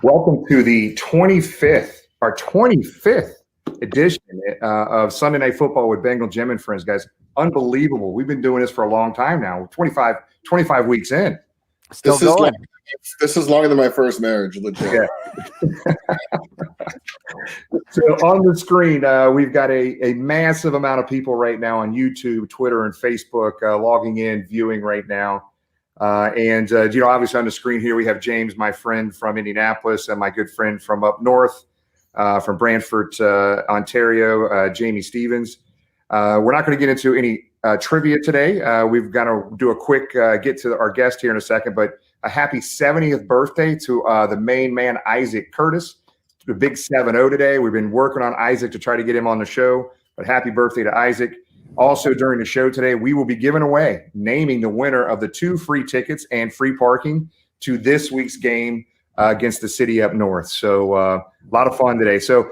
Welcome to the 25th edition of Sunday Night Football with Bengal Jim and Friends, guys. Unbelievable. We've been doing this for a long time now, 25 weeks in. Still going. This is longer than my first marriage, legit. Yeah. So on the screen, we've got a massive amount of people right now on YouTube, Twitter, and Facebook logging in, viewing right now. Obviously on the screen here, we have James, my friend from Indianapolis, and my good friend from up north, from Brantford, Ontario, Jamie Stevens. We're not going to get into any trivia today. We've got to do a quick get to our guest here in a second, but a happy 70th birthday to the main man, Isaac Curtis. The big 7-0 today. We've been working on Isaac to try to get him on the show, but happy birthday to Isaac. Also, during the show today, we will be giving away, naming the winner of the 2 free tickets and free parking to this week's game against the city up north. So a lot of fun today. So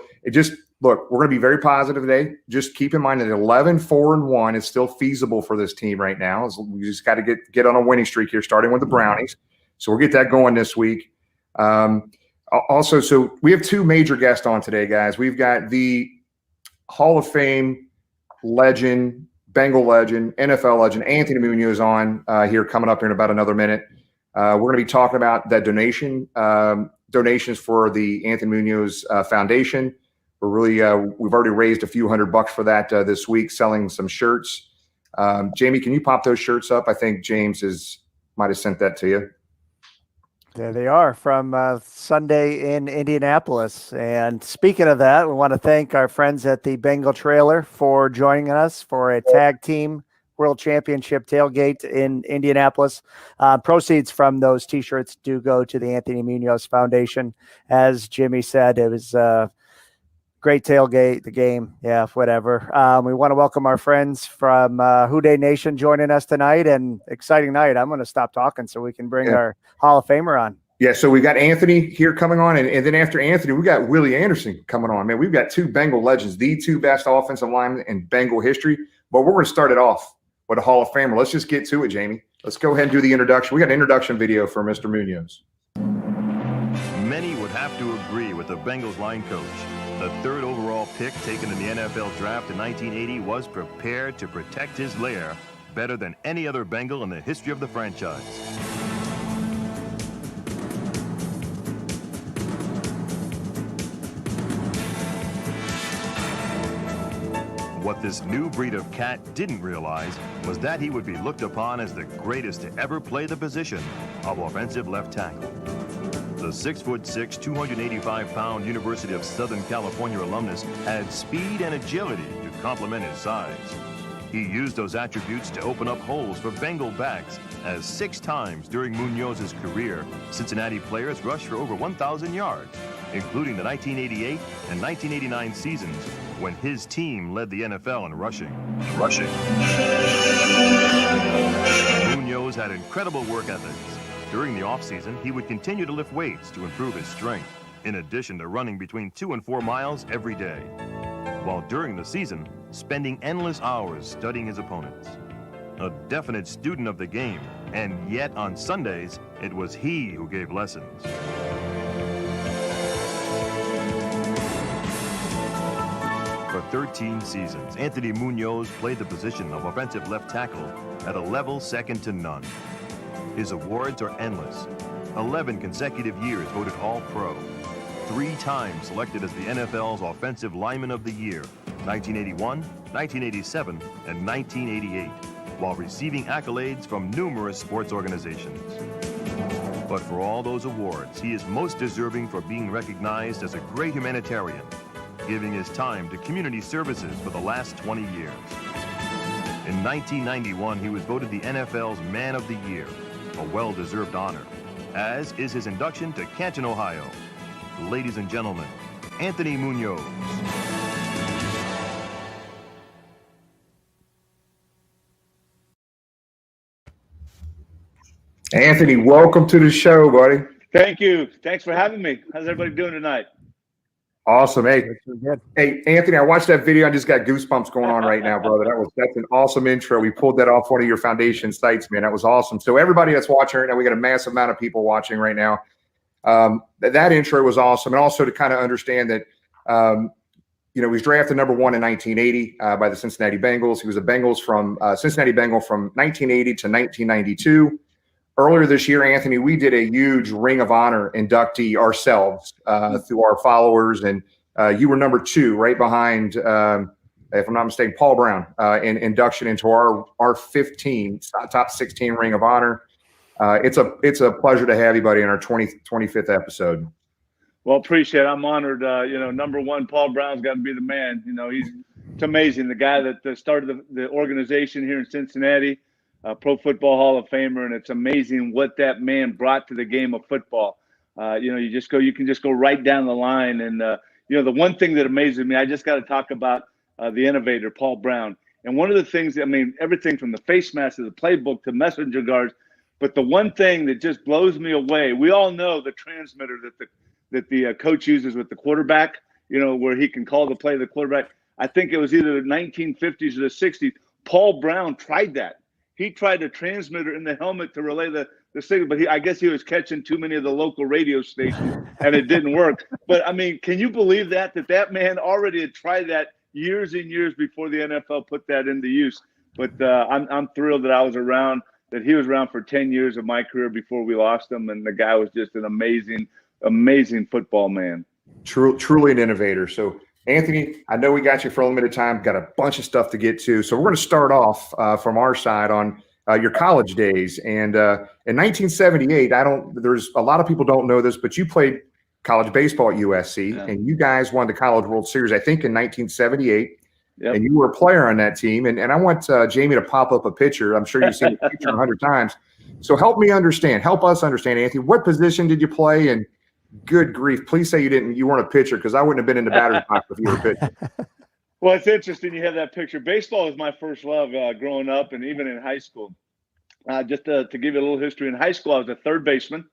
look, we're going to be very positive today. Just keep in mind that 11-4-1 is still feasible for this team right now. We just got to get on a winning streak here, starting with the Brownies. So we'll get that going this week. Also, so we have 2 major guests on today, guys. We've got the Hall of Fame legend, Bengal legend, NFL legend, Anthony Munoz on here coming up here in about another minute. We're going to be talking about that donations for the Anthony Munoz Foundation. We've already raised a few $100 for that this week, selling some shirts. Jamie, can you pop those shirts up? I think James might have sent that to you. There they are from Sunday in Indianapolis. And speaking of that, we want to thank our friends at the Bengal Trailer for joining us for a tag team World Championship tailgate in Indianapolis. Proceeds from those T-shirts do go to the Anthony Munoz Foundation. As Jimmy said, it was great tailgate, the game. Yeah, whatever. We want to welcome our friends from Houday Nation joining us tonight, and exciting night. I'm going to stop talking so we can bring our Hall of Famer on. Yeah, so we got Anthony here coming on, and then after Anthony, we got Willie Anderson coming on. Man, we've got 2 Bengal legends, the 2 best offensive linemen in Bengal history. But we're going to start it off with a Hall of Famer. Let's just get to it, Jamie. Let's go ahead and do the introduction. We got an introduction video for Mr. Munoz. Many would have to agree with the Bengals line coach. The 3rd overall pick taken in the NFL draft in 1980 was prepared to protect his lair better than any other Bengal in the history of the franchise. What this new breed of cat didn't realize was that he would be looked upon as the greatest to ever play the position of offensive left tackle. The 6'6", 285-pound University of Southern California alumnus had speed and agility to complement his size. He used those attributes to open up holes for Bengal backs, as 6 times during Munoz's career, Cincinnati players rushed for over 1,000 yards, including the 1988 and 1989 seasons when his team led the NFL in rushing. Munoz had incredible work ethics. During the offseason, he would continue to lift weights to improve his strength, in addition to running between 2 and 4 miles every day, while during the season, spending endless hours studying his opponents. A definite student of the game, and yet on Sundays, it was he who gave lessons. For 13 seasons, Anthony Munoz played the position of offensive left tackle at a level second to none. His awards are endless. 11 consecutive years voted All-Pro. 3 times selected as the NFL's Offensive Lineman of the Year, 1981, 1987, and 1988, while receiving accolades from numerous sports organizations. But for all those awards, he is most deserving for being recognized as a great humanitarian, giving his time to community services for the last 20 years. In 1991, he was voted the NFL's Man of the Year, a well-deserved honor, as is his induction to Canton, Ohio. Ladies and gentlemen, Anthony Munoz. Anthony, welcome to the show, buddy. Thank you. Thanks for having me. How's everybody doing tonight? Awesome. Hey, Anthony, I watched that video. I just got goosebumps going on right now, brother. That's an awesome intro. We pulled that off one of your foundation sites, man. That was awesome. So everybody that's watching right now, we got a massive amount of people watching right now. that intro was awesome. And also to kind of understand that, he was drafted number 1 in 1980 by the Cincinnati Bengals. He was a Bengals from Cincinnati Bengal from 1980 to 1992. Earlier this year, Anthony, we did a huge Ring of Honor inductee ourselves through our followers, and you were number 2, right behind, if I'm not mistaken, Paul Brown, in induction into our 15 top 16 Ring of Honor. It's a pleasure to have you, buddy, in our 25th episode. Well, appreciate it. I'm honored. Number 1, Paul Brown's got to be the man. It's amazing. The guy that started the organization here in Cincinnati, Pro Football Hall of Famer, and it's amazing what that man brought to the game of football. You can just go right down the line. And, the one thing that amazes me, I just got to talk about the innovator, Paul Brown. And one of the things, everything from the face mask to the playbook to messenger guards, but the one thing that just blows me away, we all know the transmitter that the coach uses with the quarterback, where he can call the play to the quarterback. I think it was either the 1950s or the 60s. Paul Brown tried that. He tried a transmitter in the helmet to relay the signal, but I guess he was catching too many of the local radio stations, and it didn't work. But, can you believe that man already had tried that years and years before the NFL put that into use? But I'm thrilled that I was around, that he was around for 10 years of my career before we lost him, and the guy was just an amazing football man. Truly an innovator. So, Anthony, I know we got you for a limited time, got a bunch of stuff to get to. So we're going to start off from our side on your college days. And in 1978, there's a lot of people don't know this, but you played college baseball at USC, and you guys won the College World Series, I think, in 1978. Yep. And you were a player on that team. And I want Jamie to pop up a picture. I'm sure you've seen the picture 100 times. So help us understand, Anthony, what position did you play? And good grief, please say you weren't a pitcher, because I wouldn't have been in the batter's box if you were a pitcher. Well, it's interesting you have that picture. Baseball was my first love growing up and even in high school. Just to give you a little history, in high school, I was a third baseman.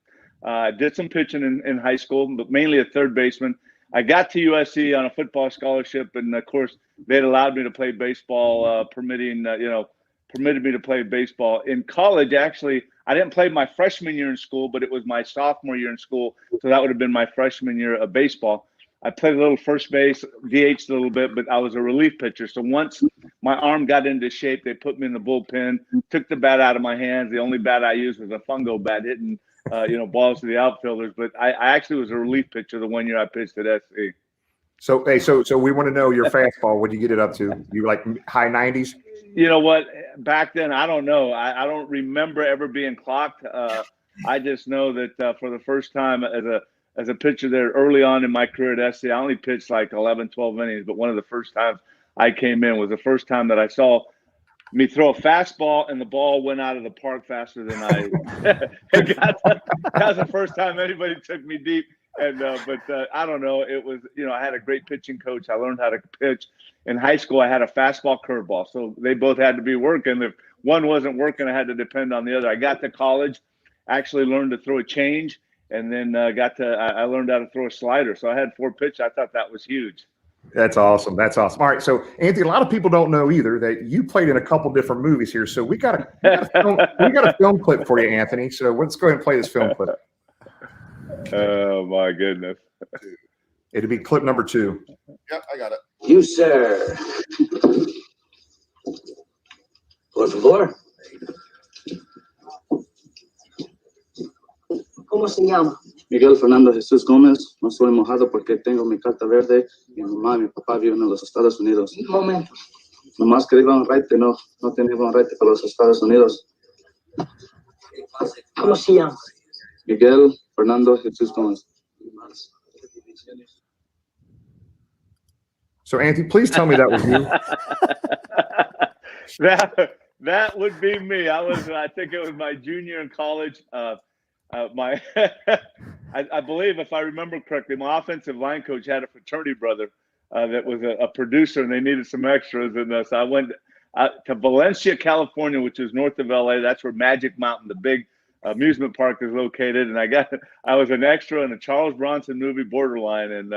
I did some pitching in high school, but mainly a third baseman. I got to USC on a football scholarship, and of course, they'd allowed me to play baseball, permitted me to play baseball. In college, actually, I didn't play my freshman year in school, but it was my sophomore year in school, so that would have been my freshman year of baseball. I played a little first base, DH'd a little bit, but I was a relief pitcher. So once my arm got into shape, they put me in the bullpen, took the bat out of my hands. The only bat I used was a fungo bat, hitting balls to the outfielders. But I actually was a relief pitcher the one year I pitched at SC. So we want to know your fastball. What did you get it up to? You like high 90s? You know what? Back then, I don't know. I don't remember ever being clocked. I just know that for the first time as a pitcher there early on in my career at SC, I only pitched like 11, 12 innings. But one of the first times I came in was the first time that I saw me throw a fastball and the ball went out of the park faster than I got. That was the first time anybody took me deep. And but I don't know. It was, I had a great pitching coach. I learned how to pitch. In high school, I had a fastball curveball, so they both had to be working. If one wasn't working, I had to depend on the other. I got to college, actually learned to throw a change, and then I learned how to throw a slider. So I had 4 pitches. I thought that was huge. That's awesome. All right, so Anthony, a lot of people don't know either that you played in a couple different movies here. So we got a film clip for you, Anthony. So let's go ahead and play this film clip. Oh my goodness! It'll be clip number 2. Yep, I got it. You, sir. Por favor. ¿Cómo se llama? Miguel Fernando Jesús Gómez. No soy mojado porque tengo mi carta verde. Mi mamá y mi papá viven en los Estados Unidos. Un momento. Nomás que iba un raite, no tenía un raite para los Estados Unidos. ¿Cómo se llama? Miguel Fernando Jesús Gómez. So, Anthony, please tell me that was you. that would be me. I think it was my junior in college. I believe, if I remember correctly, my offensive line coach had a fraternity brother that was a producer, and they needed some extras. And so I went to Valencia, California, which is north of LA. That's where Magic Mountain, the big amusement park, is located. And I was an extra in a Charles Bronson movie, Borderline. And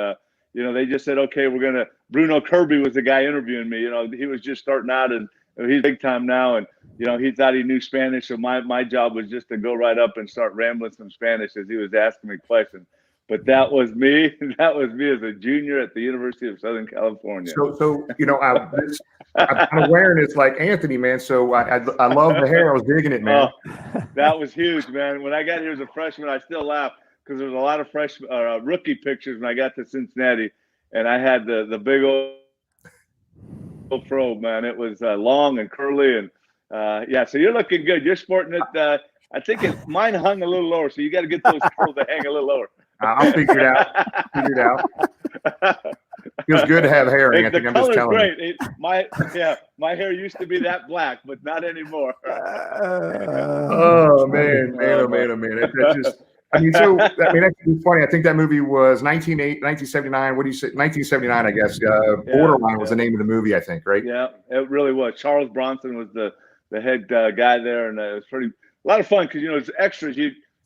they just said, okay, Bruno Kirby was the guy interviewing me. He was just starting out, and he's big time now, and he thought he knew Spanish. So my job was just to go right up and start rambling some Spanish as he was asking me questions. But that was me. That was me as a junior at the University of Southern California. So I'm kind of wearing this like Anthony, man. So I love the hair. I was digging it, man. That was huge, man. When I got here as a freshman, I still laugh because there was a lot of rookie pictures when I got to Cincinnati, and I had the big old fro, man. It was long and curly, and so you're looking good. You're sporting it. I think mine hung a little lower, so you got to get those curls to hang a little lower. I'll figure it out. Feels good to have hair, Anthony. I'm just telling you. My hair used to be that black, but not anymore. Oh man. That's just. It's funny. I think that movie was 1979. What do you say? 1979, I guess. Borderline was the name of the movie, I think, right? Yeah, it really was. Charles Bronson was the head guy there, and it was a lot of fun because it's extras.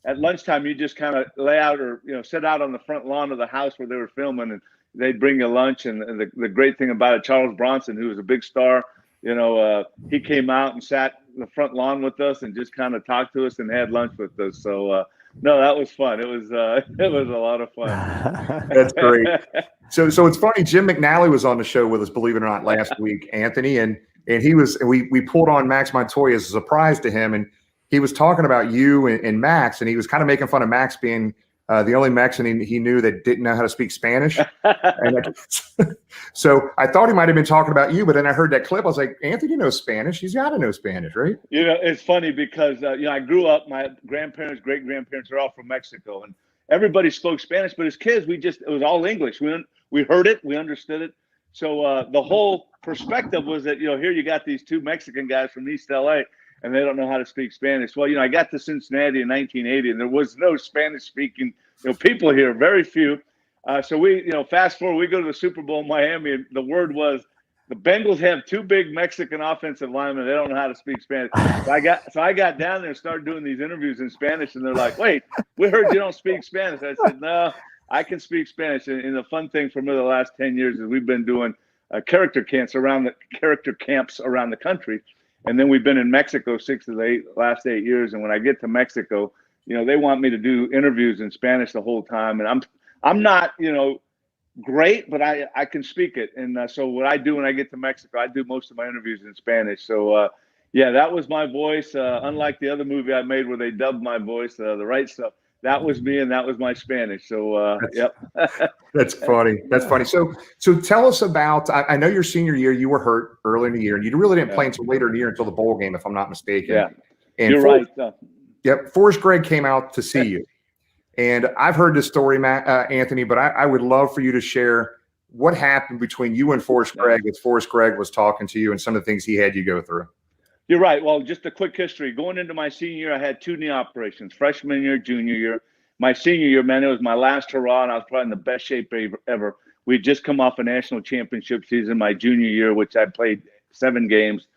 At lunchtime, you just kind of lay out or sit out on the front lawn of the house where they were filming, and they'd bring you lunch. And the great thing about it, Charles Bronson, who was a big star, he came out and sat in the front lawn with us and just kind of talked to us and had lunch with us. So no, that was fun. It was a lot of fun. That's great. So it's funny. Jim McNally was on the show with us, believe it or not, last week, Anthony, and we pulled on Max Montoya as a surprise to him, and he was talking about you and Max, and he was kind of making fun of Max being the only Mexican he knew that didn't know how to speak Spanish. So I thought he might have been talking about you, but then I heard that clip. I was like, Anthony knows Spanish. He's got to know Spanish, right? It's funny because, I grew up, my grandparents, great-grandparents are all from Mexico, and everybody spoke Spanish, but as kids, it was all English. We heard it, we understood it. So the whole perspective was that, here you got these two Mexican guys from East LA, and they don't know how to speak Spanish. Well, I got to Cincinnati in 1980, and there was no Spanish-speaking people here, very few. So we, fast forward, we go to the Super Bowl in Miami, and the word was the Bengals have two big Mexican offensive linemen. They don't know how to speak Spanish. So I got down there and started doing these interviews in Spanish, and they're like, "Wait, we heard you don't speak Spanish." I said, "No, I can speak Spanish." And the fun thing for me the last 10 years is we've been doing character camps around the country. And then we've been in Mexico 6 of the last 8 years. And when I get to Mexico, they want me to do interviews in Spanish the whole time. And I'm not, great, but I can speak it. And so what I do when I get to Mexico, I do most of my interviews in Spanish. So, that was my voice. Unlike the other movie I made where they dubbed my voice, The Right Stuff, that was me, and that was my Spanish. So, yep. That's funny. That's funny. So tell us about, I know your senior year, you were hurt early in the year, and you really didn't play until later in the year, until the bowl game, if I'm not mistaken. Yeah, and you're right. Yep. Forrest Gregg came out to see you. And I've heard this story, Anthony, but I would love for you to share what happened between you and Forrest Gregg as Forrest Gregg was talking to you and some of the things he had you go through. You're right. Well, just a quick history. Going into my senior year, I had 2 knee operations, freshman year, junior year. My senior year, man, it was my last hurrah, and I was probably in the best shape ever. We'd just come off a national championship season my junior year, which I played 7 games.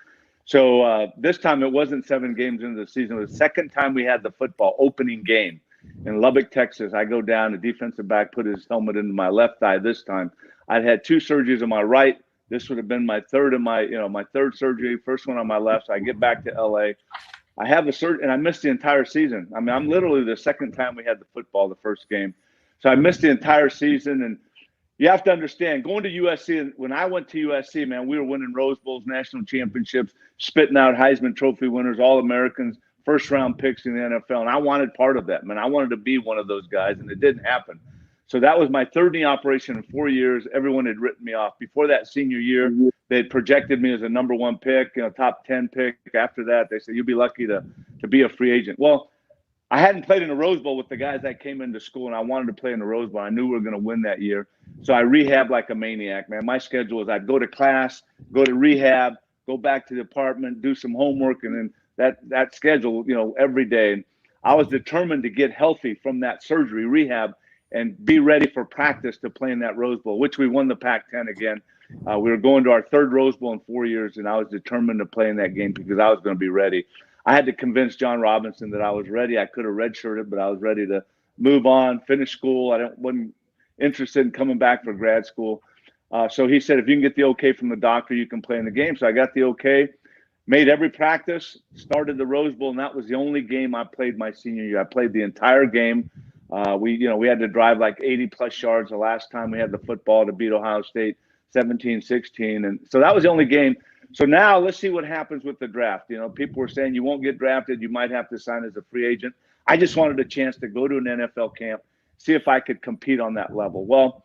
So this time it wasn't 7 games into the season. It was the second time we had the football opening game in Lubbock, Texas. I go down, the defensive back put his helmet into my left eye this time. I'd had 2 surgeries on my right. This would have been my third my third surgery, first one on my left. So I get back to LA. I have the surgery, and I missed the entire season. I mean, I'm literally the second time we had the football, the first game. So I missed the entire season. And you have to understand, going to USC, when I went to USC, man, we were winning Rose Bowls, national championships, spitting out Heisman Trophy winners, All-Americans, first-round picks in the NFL. And I wanted part of that, man. I wanted to be one of those guys, and it didn't happen. So that was my third knee operation in 4 years. Everyone had written me off. Before that senior year, they had projected me as a number 1 pick, top 10 pick. After that, they said, you'll be lucky to be a free agent. Well, I hadn't played in the Rose Bowl with the guys that came into school, and I wanted to play in the Rose Bowl. I knew we were going to win that year. So I rehabbed like a maniac, man. My schedule was I'd go to class, go to rehab, go back to the apartment, do some homework, and then that schedule, every day. And I was determined to get healthy from that surgery, rehab, and be ready for practice to play in that Rose Bowl, which we won the Pac-10 again. We were going to our third Rose Bowl in 4 years, and I was determined to play in that game because I was going to be ready. I had to convince John Robinson that I was ready. I could have redshirted, but I was ready to move on, finish school. Wasn't interested in coming back for grad school. So he said, if you can get the okay from the doctor, you can play in the game. So I got the okay. made every practice, started the Rose Bowl, and that was the only game I played my senior year. I played the entire game. We had to drive like 80 plus yards the last time we had the football to beat Ohio State 17-16. And so that was the only game. So now let's see what happens with the draft. People were saying you won't get drafted. You might have to sign as a free agent. I just wanted a chance to go to an NFL camp, see if I could compete on that level. Well,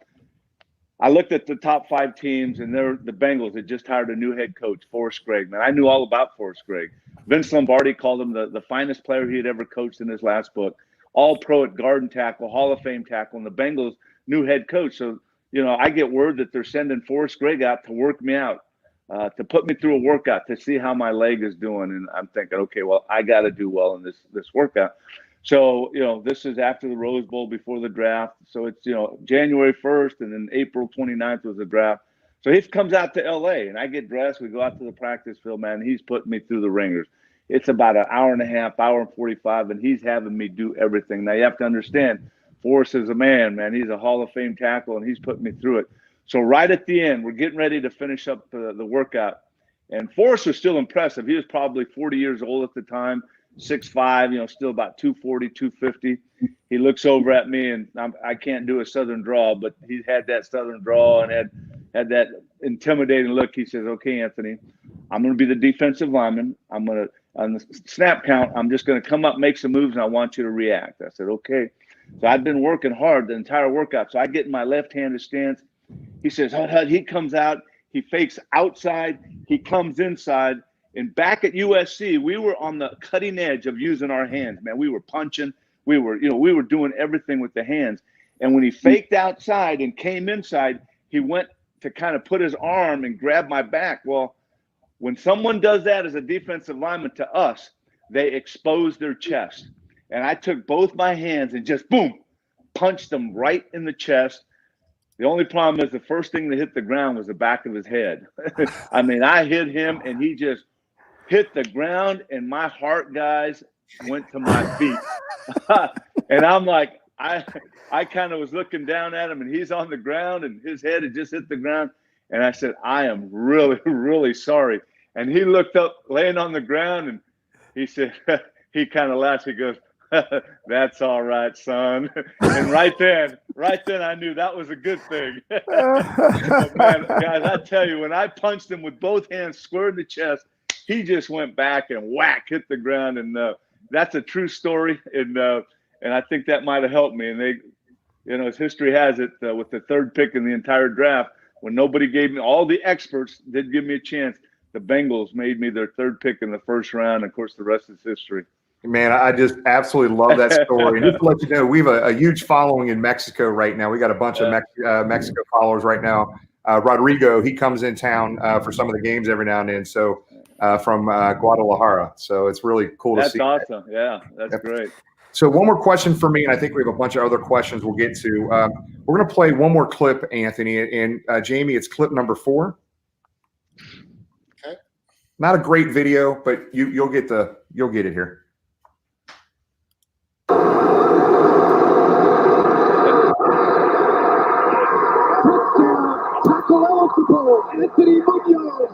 I looked at the top 5 teams, and the Bengals had just hired a new head coach, Forrest Gregg. Man, I knew all about Forrest Gregg. Vince Lombardi called him the finest player he had ever coached in his last book. All pro at guard and tackle, Hall of Fame tackle, and the Bengals' new head coach. So, I get word that they're sending Forrest Gregg out to work me out, to put me through a workout to see how my leg is doing. And I'm thinking, okay, well, I got to do well in this workout. So, this is after the Rose Bowl, before the draft. So it's, January 1st, and then April 29th was the draft. So he comes out to L.A., and I get dressed. We go out to the practice field, man. He's putting me through the ringers. It's about an hour and a half, hour and 45, and he's having me do everything. Now, you have to understand, Forrest is a man. He's a Hall of Fame tackle, and he's putting me through it. So right at the end, we're getting ready to finish up the workout. And Forrest was still impressive. He was probably 40 years old at the time, 6'5", still about 240, 250. He looks over at me, and I can't do a Southern drawl, but he had that Southern drawl and had that intimidating look. He says, okay, Anthony, I'm going to be the defensive lineman. I'm going to, on the snap count, I'm just going to come up, make some moves, and I want you to react. I said, okay. So I'd been working hard the entire workout. So I get in my left-handed stance. He says, he comes out, he fakes outside, he comes inside. And back at USC, we were on the cutting edge of using our hands, man. We were punching. We were doing everything with the hands. And when he faked outside and came inside, he went to kind of put his arm and grab my back. Well, when someone does that as a defensive lineman to us, they expose their chest. And I took both my hands and just, boom, punched him right in the chest. The only problem is the first thing that hit the ground was the back of his head. I mean, I hit him, and he just hit the ground, and my heart, guys, went to my feet. And I'm like, I kind of was looking down at him, and he's on the ground, and his head had just hit the ground. And I said, I am really, really sorry. And he looked up, laying on the ground, and he said, he kind of laughed. He goes, that's all right, son. And right then I knew that was a good thing. But man, guys, I tell you, when I punched him with both hands square in the chest, he just went back and whack, hit the ground. And that's a true story. And I think that might have helped me. And they, as history has it, with the 3rd pick in the entire draft, when nobody gave me, all the experts did give me a chance, the Bengals made me their 3rd pick in the 1st round. Of course, the rest is history. Man, I just absolutely love that story. And just to let you know, we have a huge following in Mexico right now. We got a bunch of Mexico followers right now. Rodrigo, he comes in town for some of the games every now and then. So from Guadalajara. So it's really cool to see. That's awesome. Yeah, that's great. So one more question for me, and I think we have a bunch of other questions we'll get to. We're going to play one more clip, Anthony. And Jamie, it's clip number 4. Okay. Not a great video, but you'll get it here. Anthony Munoz.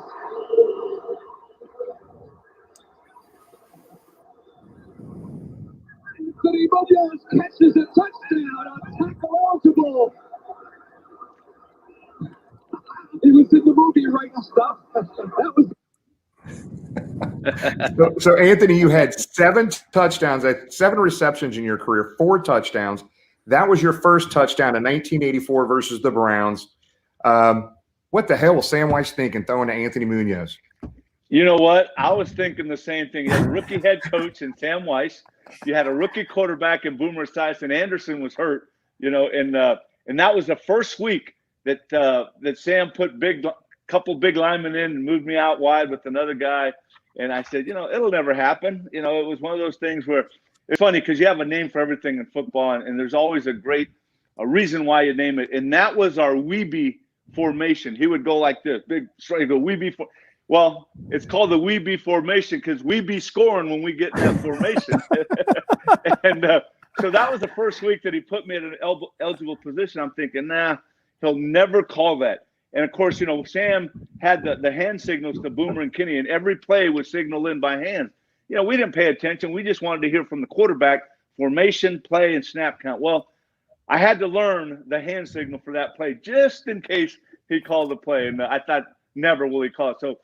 Anthony Munoz catches a touchdown on tackle eligible. He was in the movie writing stuff. That was. So Anthony, you had 7 touchdowns, 7 receptions in your career, 4 touchdowns. That was your first touchdown in 1984 versus the Browns. What the hell was Sam Weiss thinking throwing to Anthony Munoz? You know what? I was thinking the same thing. You had a rookie head coach in Sam Weiss. You had a rookie quarterback in Boomer Esiason. Anderson was hurt, and that was the first week that Sam put couple big linemen in and moved me out wide with another guy. And I said, it'll never happen. It was one of those things where it's funny because you have a name for everything in football, and there's always a reason why you name it. And that was our Weeby formation. He would go like this, big straight, go Weeby. Well, it's called the Weeby formation because we be scoring when we get in that formation. And so that was the first week that he put me in an eligible position. I'm thinking, nah, he'll never call that. And of course, Sam had the hand signals to Boomer and Kenny, and every play was signaled in by hand. We didn't pay attention. We just wanted to hear from the quarterback formation, play, and snap count. Well, I had to learn the hand signal for that play just in case he called the play. And I thought, never will he call it. So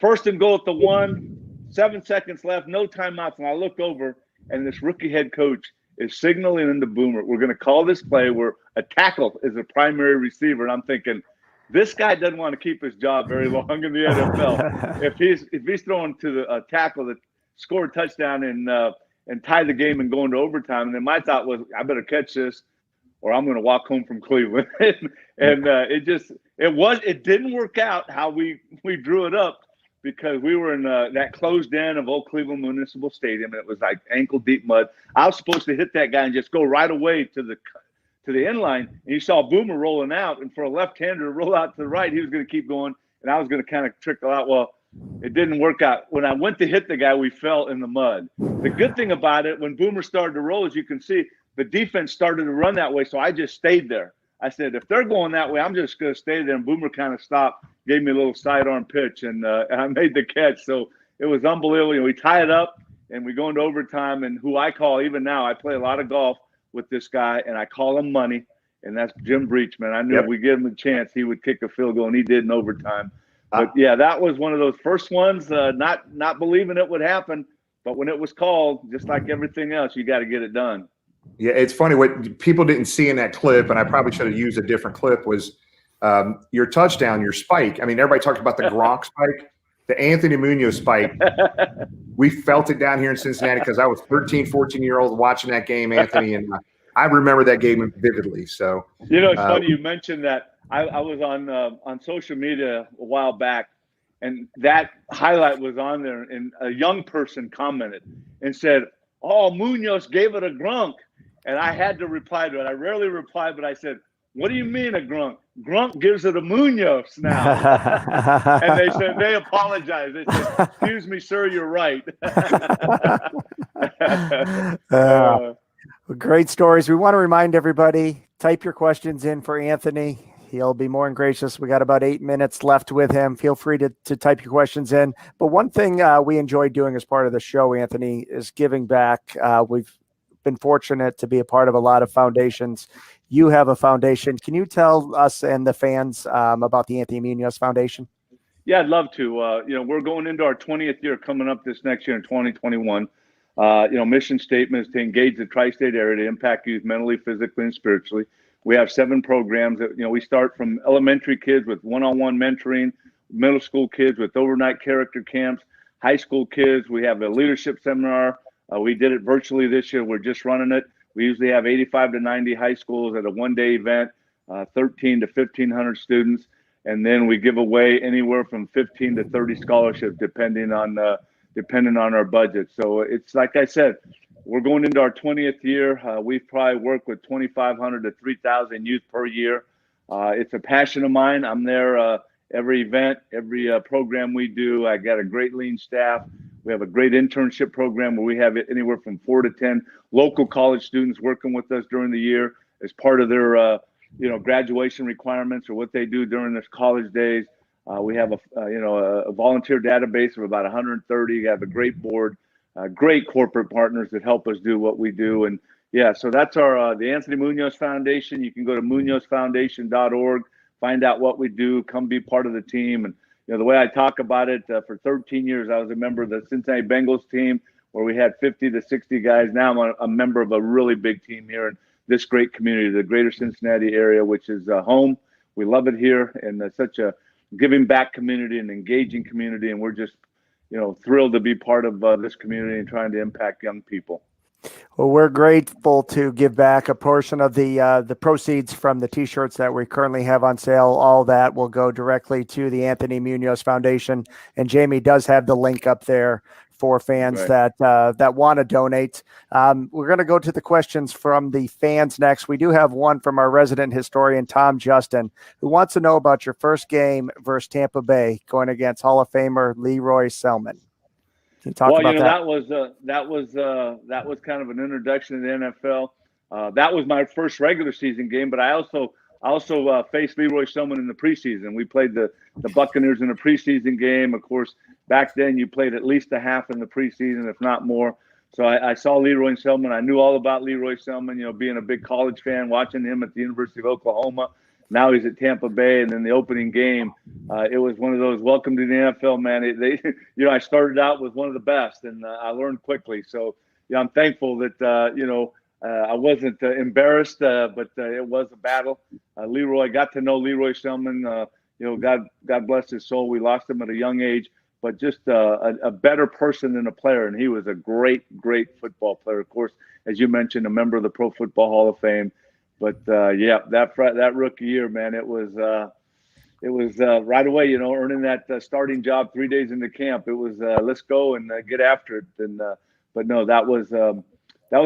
1st and goal at the 1, 7 seconds left, no timeouts. And I look over, and this rookie head coach is signaling in the Boomer, we're going to call this play where a tackle is a primary receiver. And I'm thinking, this guy doesn't want to keep his job very long in the NFL. If he's throwing to the tackle that scored a touchdown and tie the game and go into overtime, and then my thought was, I better catch this, or I'm going to walk home from Cleveland. and it didn't work out how we drew it up, because we were in that closed end of Old Cleveland Municipal Stadium, and it was like ankle deep mud. I was supposed to hit that guy and just go right away to the end line, and you saw Boomer rolling out, and for a left-hander to roll out to the right, he was going to keep going, and I was going to kind of trickle out. Well, it didn't work out. When I went to hit the guy, we fell in the mud. The good thing about it, when Boomer started to roll, as you can see, the defense started to run that way, so I just stayed there. I said, if they're going that way, I'm just going to stay there. And Boomer kind of stopped, gave me a little sidearm pitch, and I made the catch. So it was unbelievable. We tie it up, and we go into overtime, and who I call, even now, I play a lot of golf with this guy, and I call him Money, and that's Jim Breachman. I knew if we give him a chance, he would kick a field goal, and he did in overtime. But, yeah, that was one of those first ones, not believing it would happen. But when it was called, just like everything else, you got to get it done. Yeah, it's funny. What people didn't see in that clip, and I probably should have used a different clip, was your touchdown, your spike. I mean, everybody talked about the Gronk spike, the Anthony Munoz spike. We felt it down here in Cincinnati because I was 13, 14-year-old watching that game, Anthony, and I remember that game vividly. So it's funny you mentioned that. I was on social media a while back, and that highlight was on there, and a young person commented and said, "Oh, Munoz gave it a Gronk." And I had to reply to it. I rarely reply, but I said, "What do you mean a Gronk? Gronk gives it a Munoz now." And they said, they apologized. They said, "Excuse me, sir, you're right." Great stories. We want to remind everybody, type your questions in for Anthony. He'll be more than gracious. We got about 8 minutes left with him. Feel free to type your questions in. But one thing we enjoy doing as part of the show, Anthony, is giving back. We've been fortunate to be a part of a lot of foundations. You have a foundation. Can you tell us and the fans about the Anthony Munoz Foundation? Yeah, I'd love to. We're going into our 20th year coming up this next year in 2021. Mission statement is to engage the tri-state area to impact youth mentally, physically, and spiritually. We have 7 programs that, we start from elementary kids with one-on-one mentoring, middle school kids with overnight character camps, high school kids. We have a leadership seminar. We did it virtually this year. We're just running it. We usually have 85 to 90 high schools at a one-day event, 13 to 1,500 students. And then we give away anywhere from 15 to 30 scholarships, depending on our budget. So it's like I said, we're going into our 20th year. We've probably worked with 2,500 to 3,000 youth per year. It's a passion of mine. I'm there every event, every program we do. I got a great lean staff. We have a great internship program where we have anywhere from 4 to 10 local college students working with us during the year as part of their graduation requirements or what they do during their college days. We have a volunteer database of about 130. We have a great board, great corporate partners that help us do what we do. And yeah, so that's our the Anthony Munoz Foundation. You can go to munozfoundation.org, find out what we do, come be part of the team. And the way I talk about it, for 13 years, I was a member of the Cincinnati Bengals team where we had 50 to 60 guys. Now I'm a member of a really big team here in this great community, the greater Cincinnati area, which is home. We love it here, and such a giving back community and engaging community. And we're just, thrilled to be part of this community and trying to impact young people. Well, we're grateful to give back a portion of the proceeds from the T-shirts that we currently have on sale. All that will go directly to the Anthony Munoz Foundation. And Jamie does have the link up there for fans that want to donate. We're going to go to the questions from the fans next. We do have one from our resident historian, Tom Justin, who wants to know about your first game versus Tampa Bay going against Hall of Famer Leroy Selman. Can you talk about that? That was kind of an introduction to the NFL. That was my first regular season game, but I I also faced Leroy Selman in the preseason. We played the Buccaneers in a preseason game. Of course, back then you played at least a half in the preseason, if not more. So I saw Leroy Selman. I knew all about Leroy Selman, being a big college fan, watching him at the University of Oklahoma. Now he's at Tampa Bay, and then the opening game, it was one of those welcome to the NFL, man. I started out with one of the best, and I learned quickly. So, I'm thankful that, I wasn't embarrassed, but it was a battle. Leroy, got to know Leroy Selman. God bless his soul. We lost him at a young age, but just a better person than a player. And he was a great, great football player. Of course, as you mentioned, a member of the Pro Football Hall of Fame. But that rookie year, man, it was right away, earning that starting job 3 days into camp. It was let's go and get after it. And but no, that was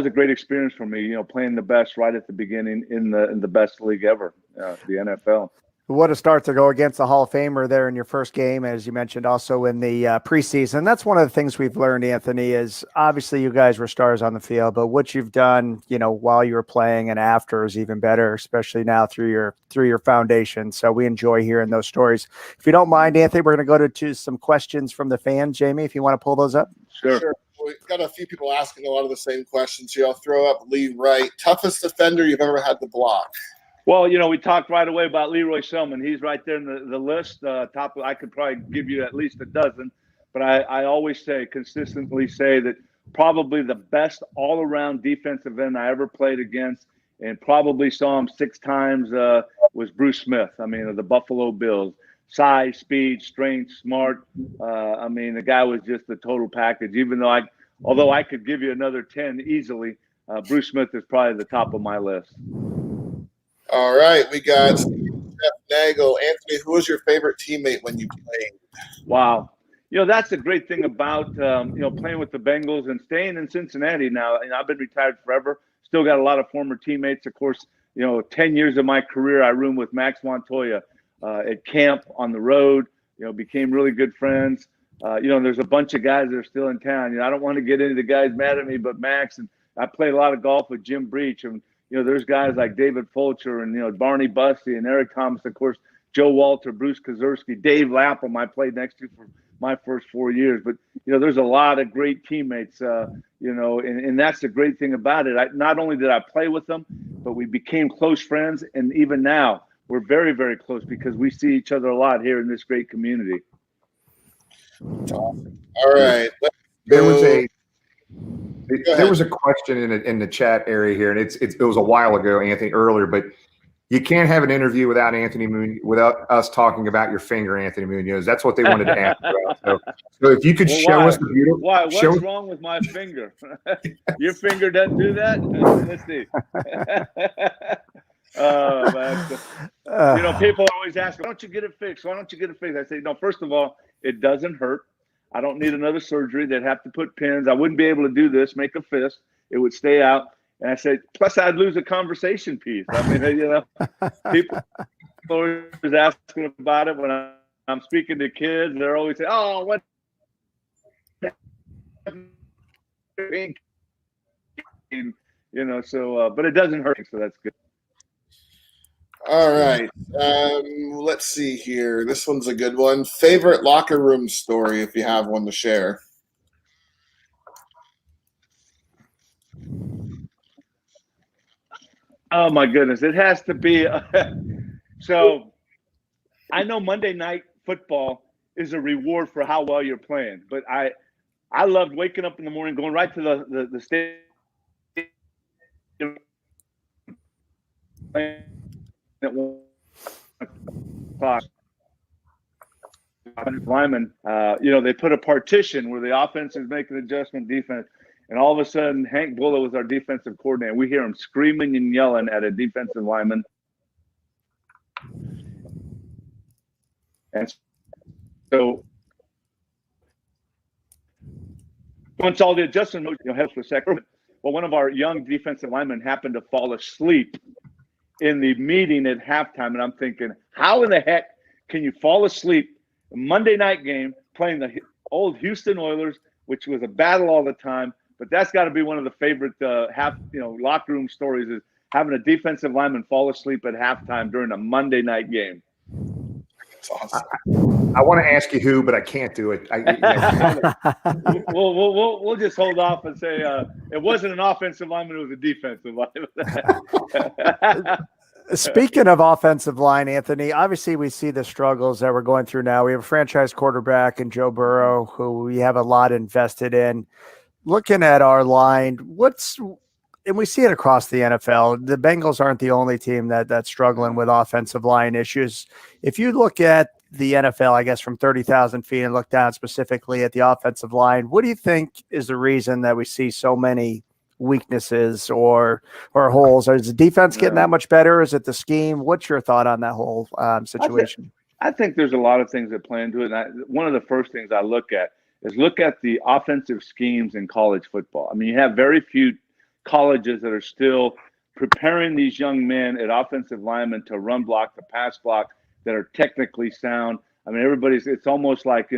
a great experience for me. Playing the best right at the beginning in the best league ever, the NFL. What a start to go against the Hall of Famer there in your first game, as you mentioned, also in the preseason. That's one of the things we've learned, Anthony, is obviously you guys were stars on the field, but what you've done, while you were playing and after is even better, especially now through your foundation. So we enjoy hearing those stories. If you don't mind, Anthony, we're going to go to some questions from the fans. Jamie, if you want to pull those up. Sure. We've got a few people asking a lot of the same questions here. I'll throw up Lee Wright. Toughest defender you've ever had to block? Well, we talked right away about Leroy Selman. He's right there in the list. I could probably give you at least a dozen, but I always consistently say that probably the best all-around defensive end I ever played against, and probably saw him 6 times, was Bruce Smith. The Buffalo Bills. Size, speed, strength, smart. The guy was just the total package. Although I could give you another 10 easily, Bruce Smith is probably the top of my list. All right, we got Jeff Nagel. Anthony, who was your favorite teammate when you played? Wow. That's the great thing about, playing with the Bengals and staying in Cincinnati now. I've been retired forever. Still got a lot of former teammates. Of course, 10 years of my career, I roomed with Max Montoya at camp, on the road, became really good friends. There's a bunch of guys that are still in town. I don't want to get into the guys mad at me, but Max, and I played a lot of golf with Jim Breach, and there's guys like David Fulcher and Barney Bussey and Eric Thomas, of course, Joe Walter, Bruce Kozerski, Dave Lapham I played next to for my first 4 years. But there's a lot of great teammates, and that's the great thing about it. Not only did I play with them, but we became close friends, and even now we're very, very close because we see each other a lot here in this great community. All right. There was a question in the chat area here, and it was a while ago, Anthony, earlier, but you can't have an interview without without us talking about your finger, Anthony Munoz. That's what they wanted to ask about. So if you could show us the beautiful. Why? What's wrong with my finger? Your finger doesn't do that? Let's see. Man. People always ask, why don't you get it fixed? Why don't you get it fixed? I say, no, first of all, it doesn't hurt. I don't need another surgery. They'd have to put pins. I wouldn't be able to do this, make a fist. It would stay out. And I said, plus I'd lose a conversation piece. People are always asking about it when I'm speaking to kids. They're always saying, oh, what? But it doesn't hurt, so that's good. All right. Let's see here. This one's a good one. Favorite locker room story, if you have one to share. Oh, my goodness. It has to be. So I know Monday Night Football is a reward for how well you're playing. But I loved waking up in the morning, going right to the stadium. Lineman, they put a partition where the offense is making adjustment, defense, and all of a sudden Hank Bullough was our defensive coordinator. We hear him screaming and yelling at a defensive lineman, and so once all the adjustment, head for a second. Well, one of our young defensive linemen happened to fall asleep in the meeting at halftime, and I'm thinking, how in the heck can you fall asleep? A Monday night game playing the old Houston Oilers, which was a battle all the time. But that's got to be one of the favorite locker room stories. Is having a defensive lineman fall asleep at halftime during a Monday night game. It's awesome. I want to ask you who, but I can't do it. We'll just hold off and say it wasn't an offensive lineman; it was a defensive lineman. Speaking of offensive line, Anthony, obviously we see the struggles that we're going through now. We have a franchise quarterback in Joe Burrow, who we have a lot invested in. Looking at our line, and we see it across the NFL. The Bengals aren't the only team that's struggling with offensive line issues. If you look at the NFL, I guess, from 30,000 feet and look down specifically at the offensive line, what do you think is the reason that we see so many weaknesses or holes? Is the defense getting that much better? Is it the scheme? What's your thought on that whole situation? I think there's a lot of things that play into it. And one of the first things I look at is the offensive schemes in college football. I mean, you have very few colleges that are still preparing these young men at offensive linemen to run block, to pass block, that are technically sound. I mean, it's almost like,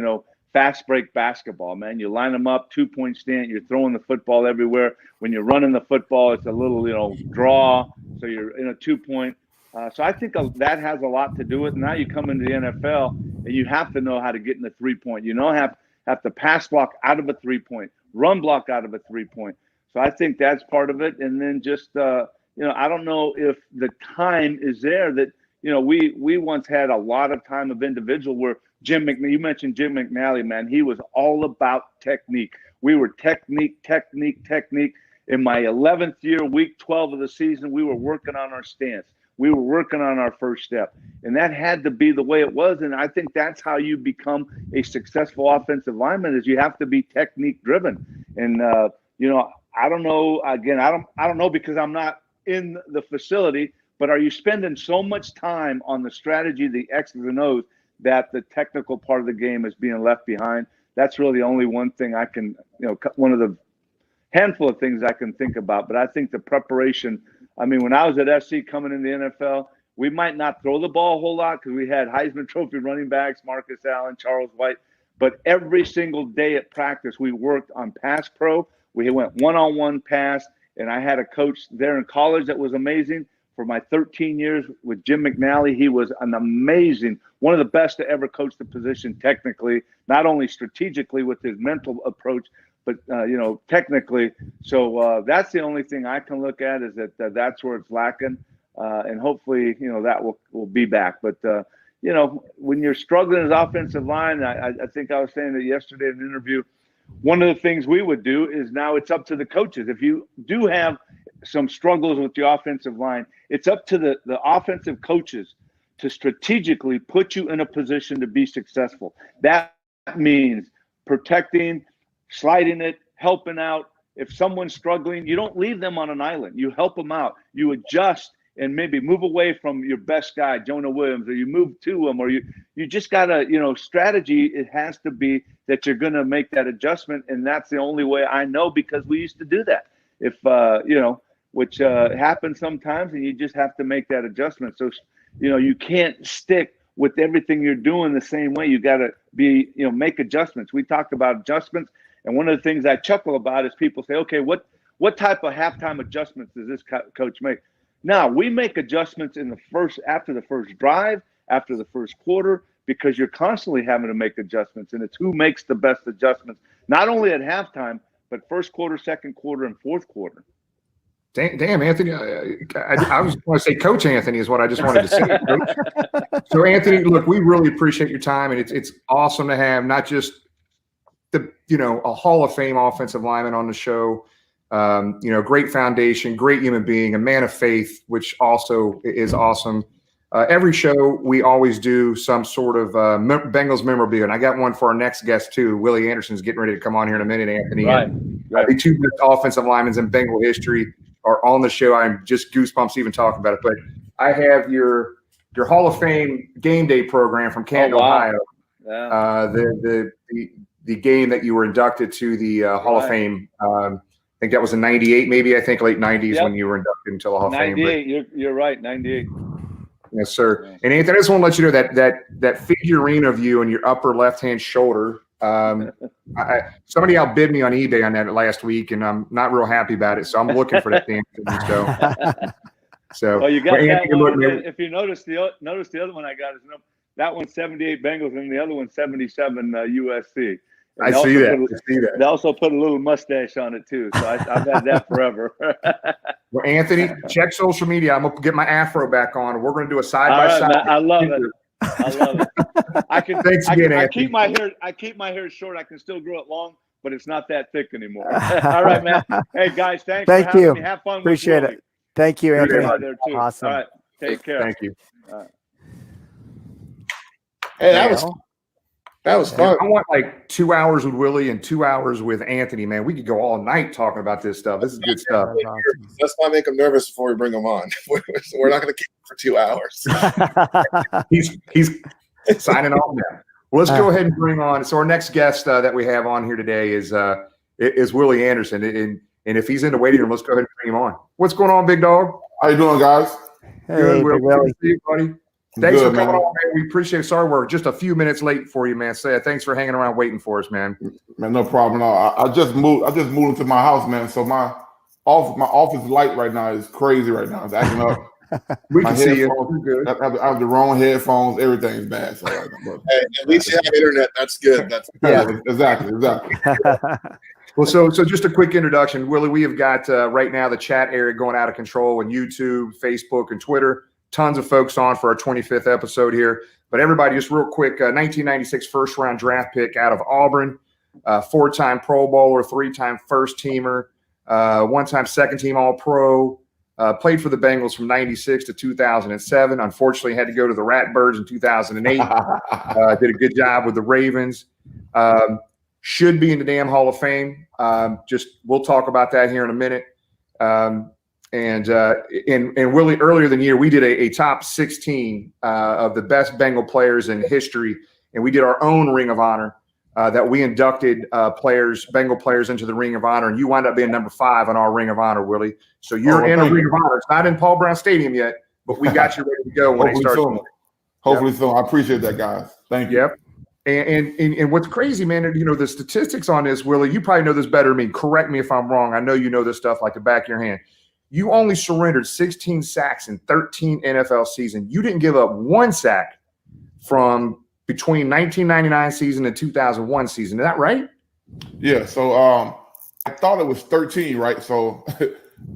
fast break basketball, man. You line them up, 2-point stand, you're throwing the football everywhere. When you're running the football, it's a little, draw, so you're in a 2-point. So I think that has a lot to do with it. Now you come into the NFL and you have to know how to get in the 3-point. You have to pass block out of a 3-point, run block out of a 3-point. So I think that's part of it. And then just, I don't know if the time is there that, we once had a lot of time of individual where you mentioned Jim McNally, man. He was all about technique. We were technique. In my 11th year, week 12 of the season, we were working on our stance. We were working on our first step. And that had to be the way it was. And I think that's how you become a successful offensive lineman, is you have to be technique driven. And, I don't know, again, I don't know because I'm not in the facility, but are you spending so much time on the strategy, the X's and O's, that the technical part of the game is being left behind? That's really the only one thing I can, one of the handful of things I can think about. But I think the preparation, I mean, when I was at SC coming in the NFL, we might not throw the ball a whole lot because we had Heisman Trophy running backs, Marcus Allen, Charles White. But every single day at practice, we worked on pass pro. We went one-on-one pass, and I had a coach there in college that was amazing. For my 13 years with Jim McNally, he was one of the best to ever coach the position technically, not only strategically with his mental approach, but, technically. So that's the only thing I can look at, is that's where it's lacking. And hopefully, that will be back. But, when you're struggling as offensive line, I think I was saying that yesterday in an interview, one of the things we would do is now it's up to the coaches. If you do have some struggles with the offensive line, it's up to the offensive coaches to strategically put you in a position to be successful. That means protecting, sliding it, helping out. If someone's struggling, you don't leave them on an island. You help them out. You adjust and maybe move away from your best guy, Jonah Williams, or you move to him, or you just got to, strategy. It has to be that you're going to make that adjustment. And that's the only way I know, because we used to do that. If, which happens sometimes, and you just have to make that adjustment. So, you can't stick with everything you're doing the same way. You got to make adjustments. We talked about adjustments. And one of the things I chuckle about is people say, okay, what type of halftime adjustments does this coach make? Now, we make adjustments after the first drive, after the first quarter, because you're constantly having to make adjustments. And it's who makes the best adjustments, not only at halftime, but first quarter, second quarter, and fourth quarter. Damn, Anthony. I was going to say Coach Anthony is what I just wanted to say. So, Anthony, look, we really appreciate your time. And it's awesome to have not just a Hall of Fame offensive lineman on the show, great foundation, great human being, a man of faith, which also is awesome. Every show, we always do some sort of Bengals memorabilia. And I got one for our next guest, too. Willie Anderson's getting ready to come on here in a minute, Anthony. Right. The two best offensive linemen in Bengal history are on the show. I'm just goosebumps even talking about it. But I have your Hall of Fame game day program from Canton, Ohio. Yeah. The game that you were inducted to the Hall of Fame. I think that was in '98, maybe. I think late '90s when you were inducted into the Hall of Fame. '98. You're right. '98. Yes, sir. Yeah. And Anthony, I just want to let you know that figurine of you on your upper left-hand shoulder. Somebody outbid me on eBay on that last week, and I'm not real happy about it. So I'm looking for that thing. So So, Well, you got well, that Anthony, one. look, man, If you notice the other one I got is that one's 78 Bengals and the other one's 77 USC. And I see that. I see they that. also put a little mustache on it too. So I've had that forever. Well, Anthony, check social media. I'm gonna get my afro back on, and we're gonna do a side by side. I love it. I love it. Thanks again, I Anthony. keep my hair short. I can still grow it long, but it's not that thick anymore. All right, man. Hey guys, thanks for having me. Have fun. Appreciate with it. Thank you, Anthony. There too. Awesome. All right. Take care. Thank you. Hey, that was fun. I want like 2 hours with Willie and 2 hours with Anthony, man. We could go all night talking about this stuff. This is good stuff. Let's not make him nervous before we bring him on. We're not going to keep him for 2 hours. He's signing off now. Well, let's go ahead and bring on. So our next guest that we have on here today is Willie Anderson, and if he's in the waiting room, let's go ahead and bring him on. What's going on, big dog? How you doing, guys? Hey, Good, Will. Good to see you, buddy. Thanks Good, for coming man. on, man. We appreciate it. Sorry, we're just a few minutes late for you, man. So thanks for hanging around waiting for us, man. Man, no problem. No, I just moved into my house, man. So my office light right now is crazy right now. It's acting up. We My can see you. headphones- We're good. I have the wrong headphones. Everything's bad. So but, Hey, at least you have internet. That's good. That's exactly. Well, so just a quick introduction, Willie. We have got right now the chat area going out of control on YouTube, Facebook, and Twitter. Tons of folks on for our 25th episode here. But everybody, just real quick, 1996 first-round draft pick out of Auburn, 4-time Pro Bowler, 3-time first-teamer, 1-time second-team All-Pro, played for the Bengals from 96 to 2007. Unfortunately, had to go to the Ratbirds in 2008. Did a good job with the Ravens. Should be in the damn Hall of Fame. We'll talk about that here in a minute. And Willie, earlier in the year, we did a top 16 of the best Bengal players in history, and we did our own Ring of Honor that we inducted Bengal players into the Ring of Honor, and you wound up being number 5 on our Ring of Honor, Willie. So you're in a Ring of Honor. It's not in Paul Brown Stadium yet, but we got you ready to go when they start. Hopefully soon. I appreciate that, guys. Thank you. Yep. And what's crazy, man, the statistics on this, Willie, you probably know this better than me. Correct me if I'm wrong. I know you know this stuff like the back of your hand. You only surrendered 16 sacks in 13 NFL seasons. You didn't give up 1 sack from between 1999 season and 2001 season. Is that right? Yeah. So I thought it was 13, right? So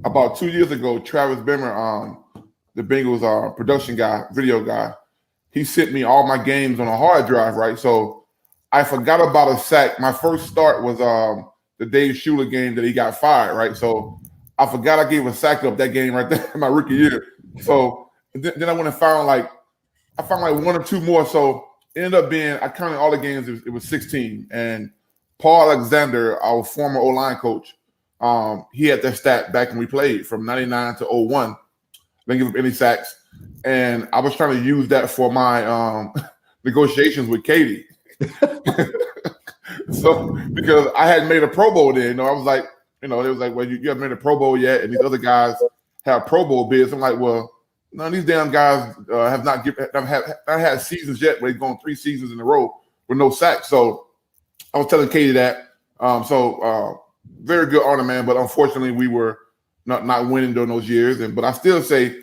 about 2 years ago, Travis Bimmer, the Bengals production guy, video guy, he sent me all my games on a hard drive, right? So I forgot about a sack. My first start was the Dave Schuler game that he got fired, right? So I forgot I gave a sack up that game right there in my rookie year. So then I went and found like 1 or 2 more. So it ended up being, I counted all the games, it was 16. And Paul Alexander, our former O-line coach, he had that stat back when we played from 99 to 01. Didn't give up any sacks. And I was trying to use that for my negotiations with Katie. So because I hadn't made a Pro Bowl then, I was like, it was like, well, you haven't made a Pro Bowl yet, and these other guys have Pro Bowl bids. I'm like, well, none of these damn guys have not had seasons yet where they've gone 3 seasons in a row with no sacks. So I was telling Katie that. Very good honor, man. But unfortunately, we were not winning during those years. But I still say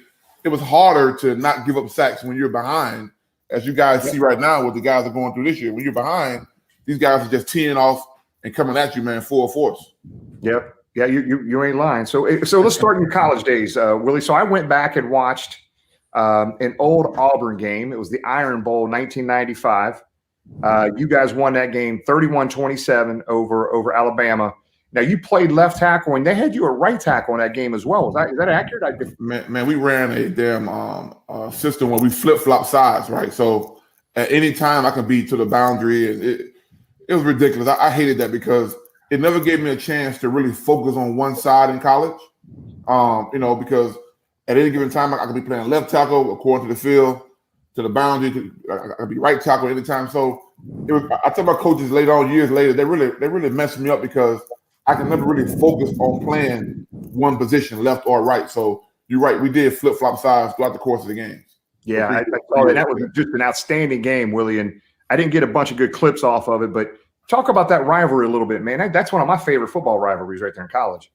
it was harder to not give up sacks when you're behind, as you guys see right now what the guys are going through this year. When you're behind, these guys are just teeing off and coming at you, man, full force. Yep. Yeah, you ain't lying. So let's start in your college days, Willie. So I went back and watched an old Auburn game. It was the Iron Bowl, 1995. You guys won that game 31-27 over Alabama. Now, you played left tackle, and they had you a right tackle in that game as well. Is that accurate? Man, we ran a damn system where we flip-flop sides, right? So at any time I could be to the boundary. And it was ridiculous. I hated that because it never gave me a chance to really focus on one side in college, because at any given time I could be playing left tackle according to the field, to the boundary. I could be right tackle anytime. So I tell my coaches years later, they really messed me up because I can never really focus on playing one position, left or right. So you're right, we did flip-flop sides throughout the course of the games. Yeah, I saw that. That was just an outstanding game, Willie, and I didn't get a bunch of good clips off of it, but talk about that rivalry a little bit, man. That's one of my favorite football rivalries right there in college.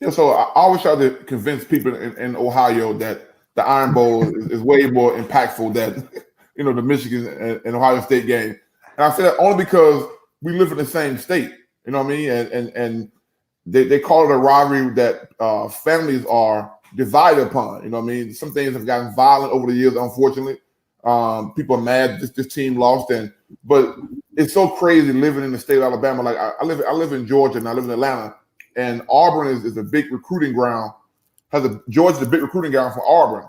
Yeah, so I always try to convince people in Ohio that the Iron Bowl is way more impactful than the Michigan and Ohio State game. And I say that only because we live in the same state. You know what I mean? And they call it a rivalry that families are divided upon. You know what I mean? Some things have gotten violent over the years, unfortunately. People are mad this team lost, but it's so crazy living in the state of Alabama. Like I live in Georgia and I live in Atlanta, and Auburn is a big recruiting ground. Georgia's a big recruiting ground for Auburn,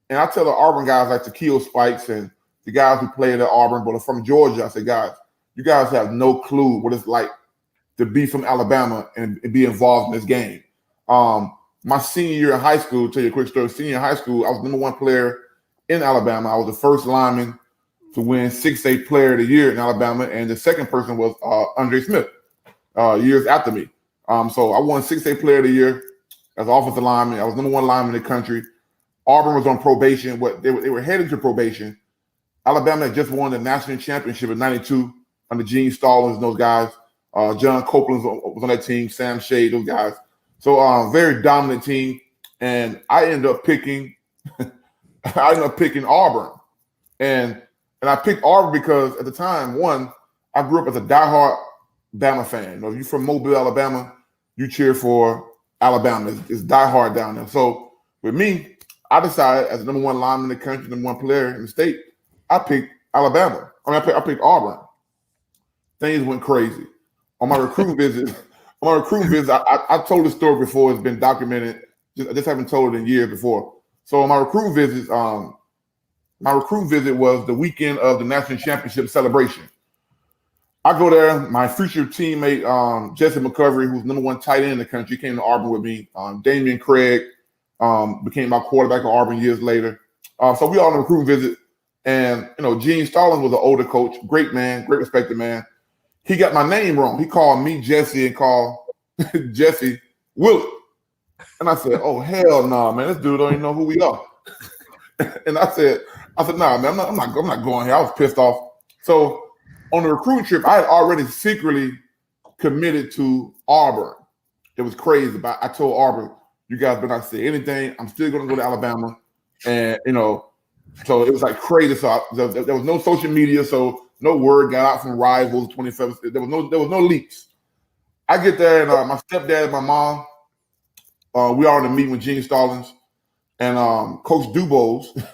and I tell the Auburn guys like Takeo Spikes and the guys who played at Auburn but are from Georgia, I say, guys, you guys have no clue what it's like to be from Alabama and be involved in this game. My senior year in high school, tell you a quick story. Senior year in high school, I was number one player in Alabama. I was the first lineman to win 6A Player of the Year in Alabama, and the second person was Andre Smith, years after me. So I won 6A Player of the Year as an offensive lineman. I was number one lineman in the country. Auburn was on probation. They were headed to probation. Alabama had just won the national championship in '92 under Gene Stallings and those guys. John Copeland was on that team, Sam Shade, those guys. So very dominant team. And I ended up picking Auburn. And I picked Auburn because at the time, one, I grew up as a diehard Bama fan. If you're from Mobile, Alabama, you cheer for Alabama. It's diehard down there. So with me, I decided as the number one lineman in the country, number one player in the state, I picked Alabama. I picked Auburn. Things went crazy. On my recruiting visit, I told the story before. It's been documented. I just haven't told it in years before. So on my recruiting visit was the weekend of the national championship celebration. I go there. My future teammate, Jesse McCovery, who's number one tight end in the country, came to Auburn with me. Damian Craig became my quarterback at Auburn years later. So we all on a recruiting visit. And, Gene Stallings was an older coach, great man, great respected man. He got my name wrong. He called me Jesse and called Jesse Willard. And I said, oh, hell no, man. This dude don't even know who we are. And I said, nah, man, I'm not going here. I was pissed off. So on the recruiting trip, I had already secretly committed to Auburn. It was crazy. But I told Auburn, you guys better not say anything. I'm still going to go to Alabama. And, so it was like crazy. So there was no social media. So no word got out from rivals. 27th. There was no leaks. I get there and my stepdad and my mom, we are in a meeting with Gene Stallings and Coach Dubose,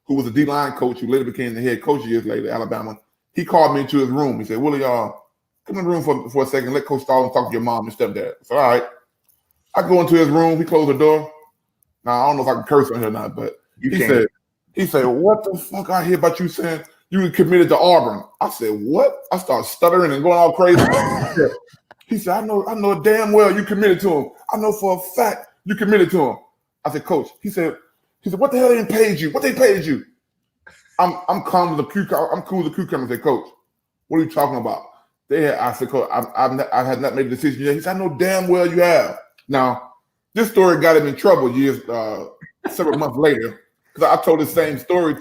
who was a D-line coach who later became the head coach years later at Alabama. He called me into his room. He said, Willie, come in the room for a second. Let Coach Stallings talk to your mom and stepdad. I said, all right. I go into his room. He closed the door. Now, I don't know if I can curse on here or not, but he said, what the fuck I hear about you saying you were committed to Auburn? I said, what? I started stuttering and going all crazy. He said, I know damn well you committed to him. I know for a fact you committed to him. I said, Coach. He said, what the hell they paid you? What they paid you? I'm calm with the cucumber. I'm cool with the cucumber. I said, Coach, what are you talking about? I said, Coach, I had not made a decision yet. He said, I know damn well you have. Now, this story got him in trouble several months later. Because I told the same story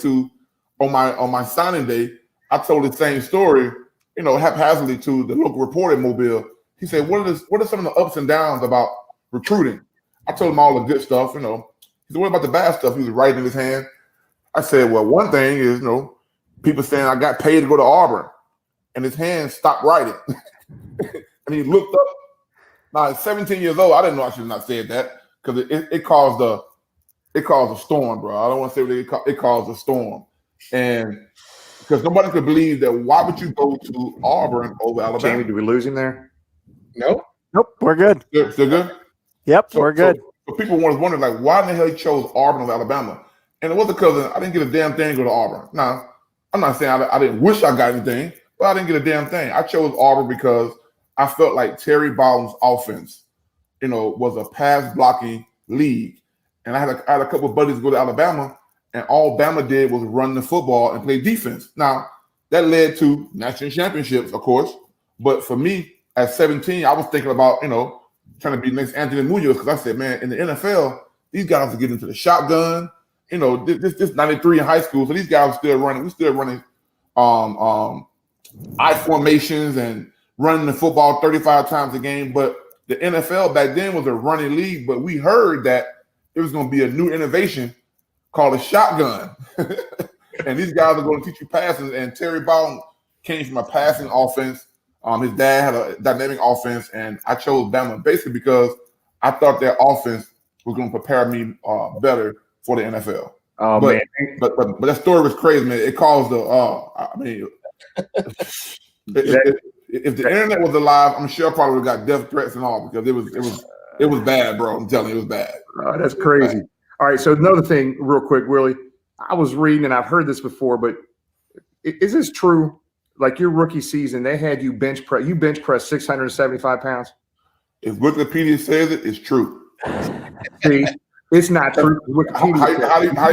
on my signing day. I told the same story, haphazardly to the local reporter in Mobile. He said, what are some of the ups and downs about recruiting? I told him all the good stuff, He said, what about the bad stuff? He was writing in his hand. I said, well, one thing is, people saying I got paid to go to Auburn. And his hand stopped writing. And he looked up. Now, at 17 years old, I didn't know I should have not said that because it caused a storm, bro. I don't want to say what it caused a storm. And because nobody could believe that why would you go to Auburn over Alabama? Jamie, did we lose him there? No. Nope, we're good. Still good? Yep, we're good. So people was wondering, like, why in the hell he chose Auburn over Alabama? And it wasn't because I didn't get a damn thing to go to Auburn. Now, I'm not saying I didn't wish I got anything, but I didn't get a damn thing. I chose Auburn because I felt like Terry Bowden's offense, was a pass blocking league. And I had a couple of buddies go to Alabama, and all Bama did was run the football and play defense. Now, that led to national championships, of course. But for me, at 17, I was thinking about, trying to be next Anthony Munoz because I said, man, in the NFL, these guys are getting into the shotgun. This 93 in high school, so these guys are still running. We're still running I formations and running the football 35 times a game. But the NFL back then was a running league, but we heard that it was going to be a new innovation called a shotgun. And these guys are going to teach you passes. And Terry Bowden came from a passing offense. His dad had a dynamic offense, and I chose Bama basically because I thought their offense was going to prepare me better for the NFL. Oh, but, man. But that story was crazy, man. It caused if the internet was alive, I'm sure I probably would have got death threats and all because it was bad, bro. I'm telling you, it was bad. Oh, that's crazy. All right, so another thing, real quick, Willie. I was reading, and I've heard this before, but is this true? Like your rookie season, they had you bench press 675 pounds. If Wikipedia says it, it's true. See, it's not true. How do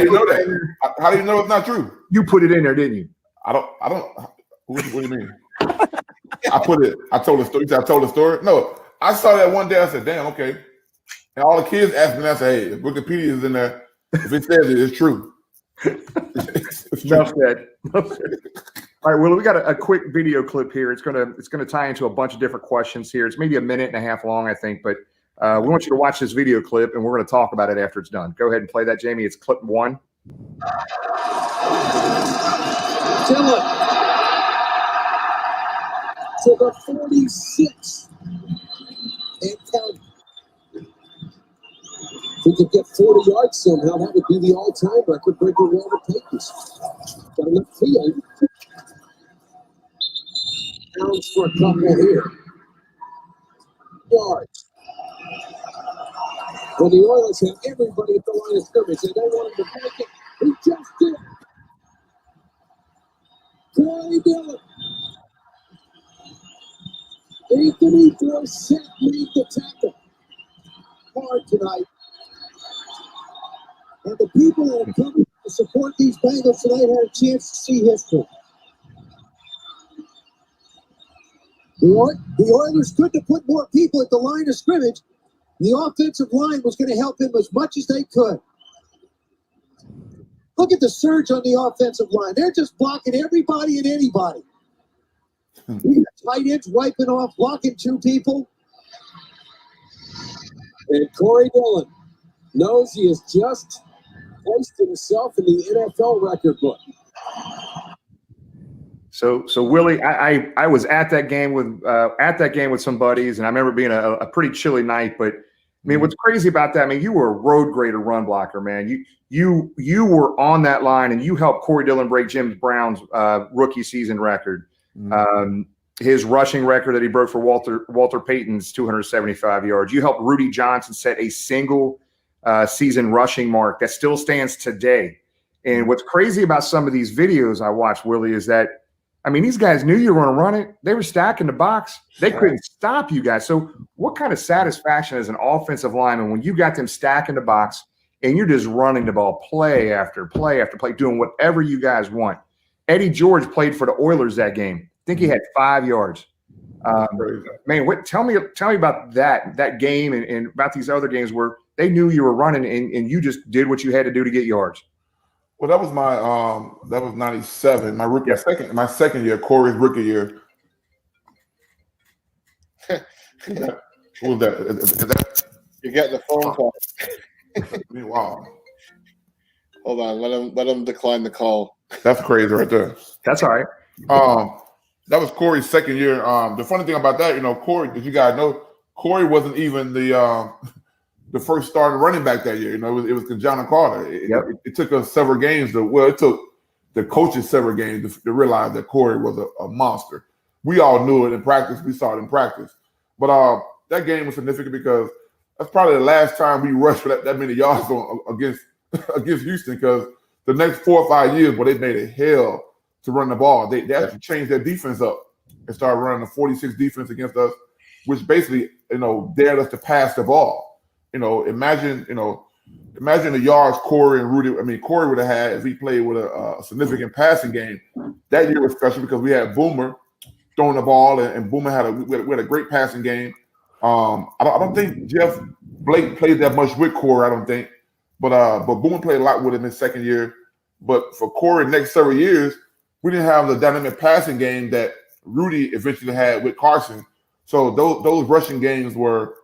you know that? How do you know it's not true? You put it in there, didn't you? I don't. What do you mean? I told the story. You said I told the story? No, I saw that one day. I said, "Damn, okay." And all the kids asked me, I said, "Hey, if Wikipedia is in there, if it says it, it's true." Enough said. All right, Willie, we got a quick video clip here. It's gonna tie into a bunch of different questions here. It's maybe a minute and a half long, I think, but we want you to watch this video clip, and we're going to talk about it after it's done. Go ahead and play that, Jamie. It's clip 1. Dillon to the 46 and counting. If we could get 40 yards somehow, that would be the all-time record breaker Walter Payton's. Got enough field. Pounds for a couple here. Yards. When the Oilers have everybody at the line of scrimmage, they don't want him to take it. He just did. Corey Dillon. Anthony Dorsett made the tackle. Hard tonight. And the people that have come to support these Bengals tonight had a chance to see history. The Oilers couldn't have put more people at the line of scrimmage. The offensive line was going to help him as much as they could. Look at the surge on the offensive line. They're just blocking everybody and anybody. We got tight ends wiping off, blocking 2 people. And Corey Dillon knows he has just placed himself in the NFL record book. So Willie, I was at that game with some buddies, and I remember being a pretty chilly night. But I mean, what's crazy about that? I mean, you were a road grader, run blocker, man. You were on that line, and you helped Corey Dillon break Jim Brown's rookie season record. His rushing record that he broke for Walter Payton's 275 yards. You helped Rudy Johnson set a single season rushing mark that still stands today. And what's crazy about some of these videos I watched, Willie, is that, I mean, these guys knew you were going to run it. They were stacking the box. They couldn't stop you guys. So what kind of satisfaction as an offensive lineman when you got them stacking the box and you're just running the ball play after play after play, doing whatever you guys want? Eddie George played for the Oilers that game. I think he had 5 yards. Man, tell me about that game and about these other games where they knew you were running and you just did what you had to do to get yards. Well, that was my that was 97, my rookie my second year, Corey's rookie year. What was that? Is that? You're getting a phone call. Wow. Hold on, let him decline the call. That's crazy right there. That's all right. That was Corey's second year. The funny thing about that, Corey, as you guys know, Corey wasn't even the first starting running back that year. It was John Carter. It took us several games it took the coaches several games to realize that Corey was a monster. We all knew it in practice. We saw it in practice. But that game was significant because that's probably the last time we rushed for that many yards against Houston, because the next 4 or 5 years, they made it hell to run the ball. They actually changed their defense up and started running the 46 defense against us, which basically, dared us to pass the ball. Imagine the yards Corey would have had if he played with a significant passing game. That year was special because we had Boomer throwing the ball, and Boomer had a great passing game. I don't think Jeff Blake played that much with Corey, I don't think. But Boomer played a lot with him in his second year. But for Corey, next several years, we didn't have the dynamic passing game that Rudy eventually had with Carson. So those rushing games were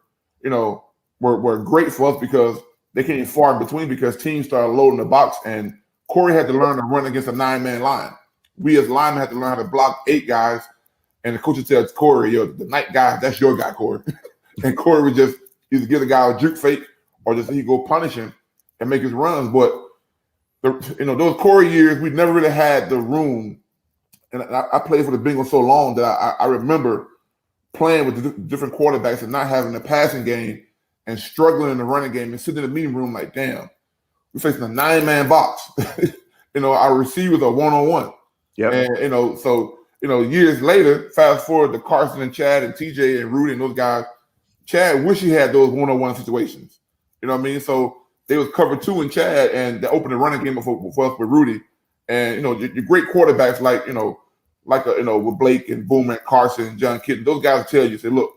great for us because they came far in between because teams started loading the box, and Corey had to learn to run against a 9-man line. We as linemen had to learn how to block 8 guys, and the coach would tell Corey, "Yo, the night guy, that's your guy, Corey." And Corey would just either give the guy a juke fake or just he'd go punish him and make his runs. But those Corey years, we never really had the room. And I played for the Bengals so long that I remember playing with the different quarterbacks and not having a passing game and struggling in the running game and sitting in the meeting room like, damn, we're facing a 9-man box. Our receivers are one-on-one. Yeah. And, so years later, fast forward to Carson and Chad and TJ and Rudy and those guys, Chad wish he had those one-on-one situations. You know what I mean? So they was cover 2 in Chad, and they opened the running game for us with Rudy. And, your great quarterbacks with Blake and Boomer and Carson and John Kitten, those guys tell you, say, look,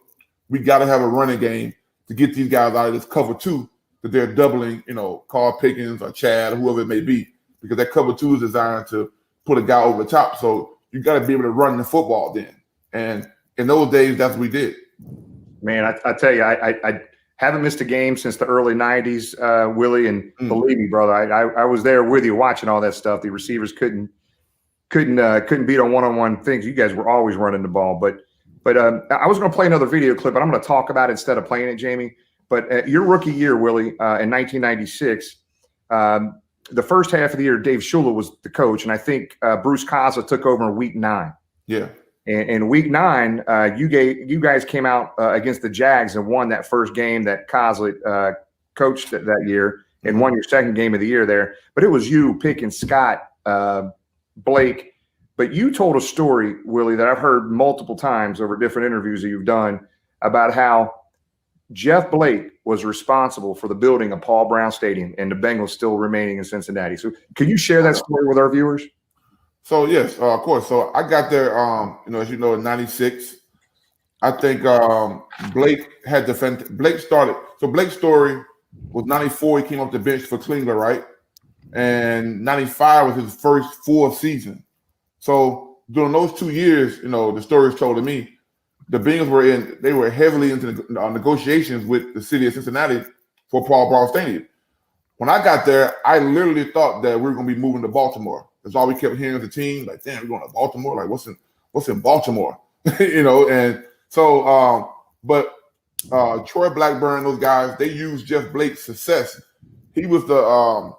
we got to have a running game to get these guys out of this cover 2 that they're doubling, Carl Pickens or Chad or whoever it may be, because that cover 2 is designed to put a guy over the top. So you got to be able to run the football then. And in those days, that's what we did. Man, I tell you, I haven't missed a game since the early 90s, Willie, and believe me, brother, I was there with you watching all that stuff. The receivers couldn't beat on one-on-one things. You guys were always running the ball. But I was going to play another video clip, but I'm going to talk about it instead of playing it, Jamie. But your rookie year, Willie, in 1996, the first half of the year, Dave Shula was the coach, and I think Bruce Kosla took over in week 9. Yeah. And in week 9, you guys came out against the Jags and won that first game that Kosla coached that year and won your second game of the year there. But it was you, Pickens, Scott, Blake. But you told a story, Willie, that I've heard multiple times over different interviews that you've done about how Jeff Blake was responsible for the building of Paul Brown Stadium and the Bengals still remaining in Cincinnati. So can you share that story with our viewers? So, yes, of course. So I got there, as you know, in 96. I think Blake had Blake started. So Blake's story was 94. He came off the bench for Klingler, right? And 95 was his first full season. So during those 2 years, the story is told to me, the Bengals were heavily into negotiations with the city of Cincinnati for Paul Brown Stadium. When I got there, I literally thought that we were going to be moving to Baltimore. That's all we kept hearing as a team. Like, damn, we're going to Baltimore. Like, what's in Baltimore? And so, but Troy Blackburn, those guys, they used Jeff Blake's success. He was the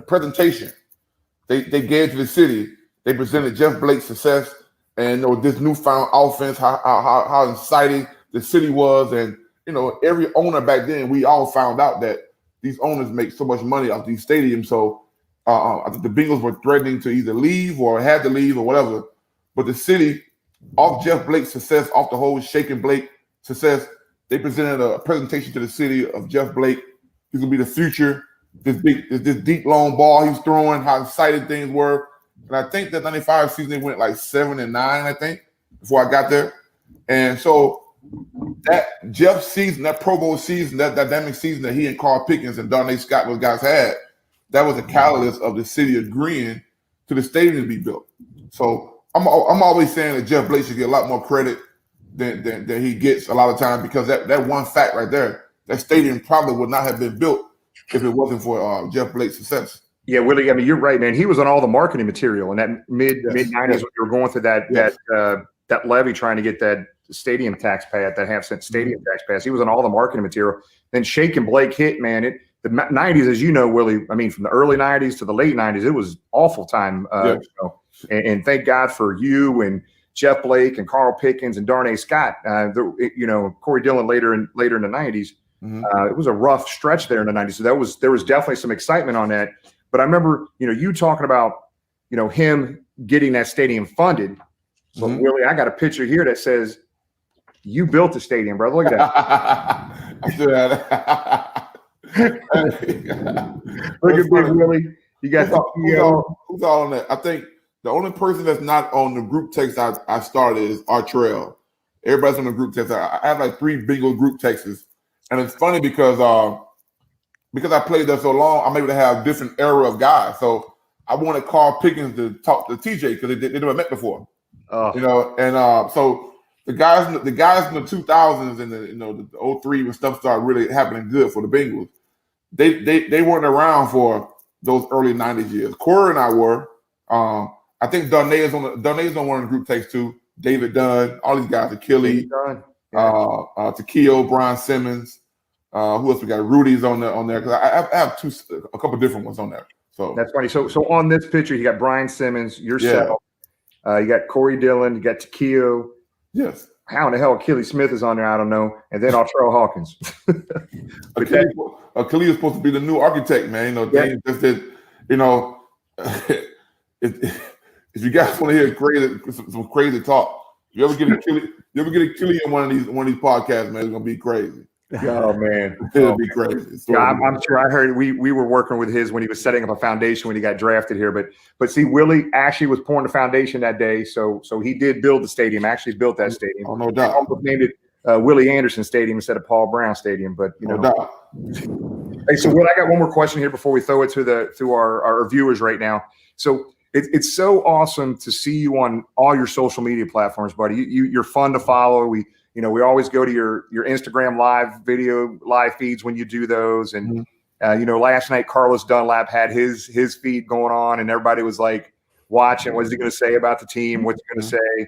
presentation they gave to the city. They presented Jeff Blake's success and this newfound offense, how exciting the city was, and every owner back then, we all found out that these owners make so much money off these stadiums. So I think the Bengals were threatening to either leave or had to leave or whatever. But the city, off Jeff Blake's success, off the whole Shaking Blake success, they presented a presentation to the city of Jeff Blake. He's gonna be the future. This deep long ball he's throwing, how excited things were. And I think that 95 season they went like 7-9, I think, before I got there. And so that Jeff season, that Pro Bowl season, that dynamic season that he and Carl Pickens and Darnay Scott, those guys had, that was a catalyst of the city agreeing to the stadium to be built. So I'm always saying that Jeff Blake should get a lot more credit than he gets a lot of time, because that one fact right there, that stadium probably would not have been built if it wasn't for Jeff Blake's success. Yeah, Willie, I mean, you're right, man. He was on all the marketing material in that mid-90s when you were going through that levy trying to get that stadium tax pass, that half-cent stadium tax pass. He was on all the marketing material. Then Shaking Blake hit, man. The 90s, as you know, Willie, I mean, from the early 90s to the late 90s, it was awful time. And thank God for you and Jeff Blake and Carl Pickens and Darnay Scott. Corey Dillon later in the 90s. It was a rough stretch there in the 90s. So there was definitely some excitement on that. But I remember, you talking about, him getting that stadium funded. So Willie, I got a picture here that says you built the stadium, brother. Look at that. I still have that. Look at Big Willie. You got who's all on that? I think the only person that's not on the group text I started is Artrell. Everybody's on the group text. I have like 3 Bengal group texts, and it's funny because I played there so long, I'm able to have different era of guys. So I wanted Carl Pickens to talk to TJ because they never met before. So the guys in the 2000s and the 03 when stuff started really happening good for the Bengals. They weren't around for those early 90s years. Corey and I were. I think Dunne's on one of the group takes too. David Dunn, all these guys, Achilles, Taquio, Brian Simmons. Who else we got? Rudy's on there because I have a couple different ones on there. So that's funny. So on this picture, you got Brian Simmons, yourself, you got Corey Dillon, you got Taquio. Yes. How in the hell Achilles Smith is on there? I don't know. And then Altrell Hawkins. Achilles is supposed to be the new architect, man. They just did. If you guys want to hear some crazy talk, you ever get Achilles in one of these podcasts, man, it's gonna be crazy. Oh man, it'll be crazy. Yeah, I'm sure. I heard we were working with his when he was setting up a foundation when he got drafted here. But see, Willie actually was pouring the foundation that day, so he did build the stadium. Actually built that stadium. Oh, no doubt. They almost named it Willie Anderson Stadium instead of Paul Brown Stadium. But no doubt. Hey, so Will, I got one more question here before we throw it to our viewers right now. So it's so awesome to see you on all your social media platforms, buddy. You're fun to follow. We always go to your Instagram live feeds when you do those. And, last night, Carlos Dunlap had his feed going on and everybody was like watching. What's he going to say about the team? What's he going to say?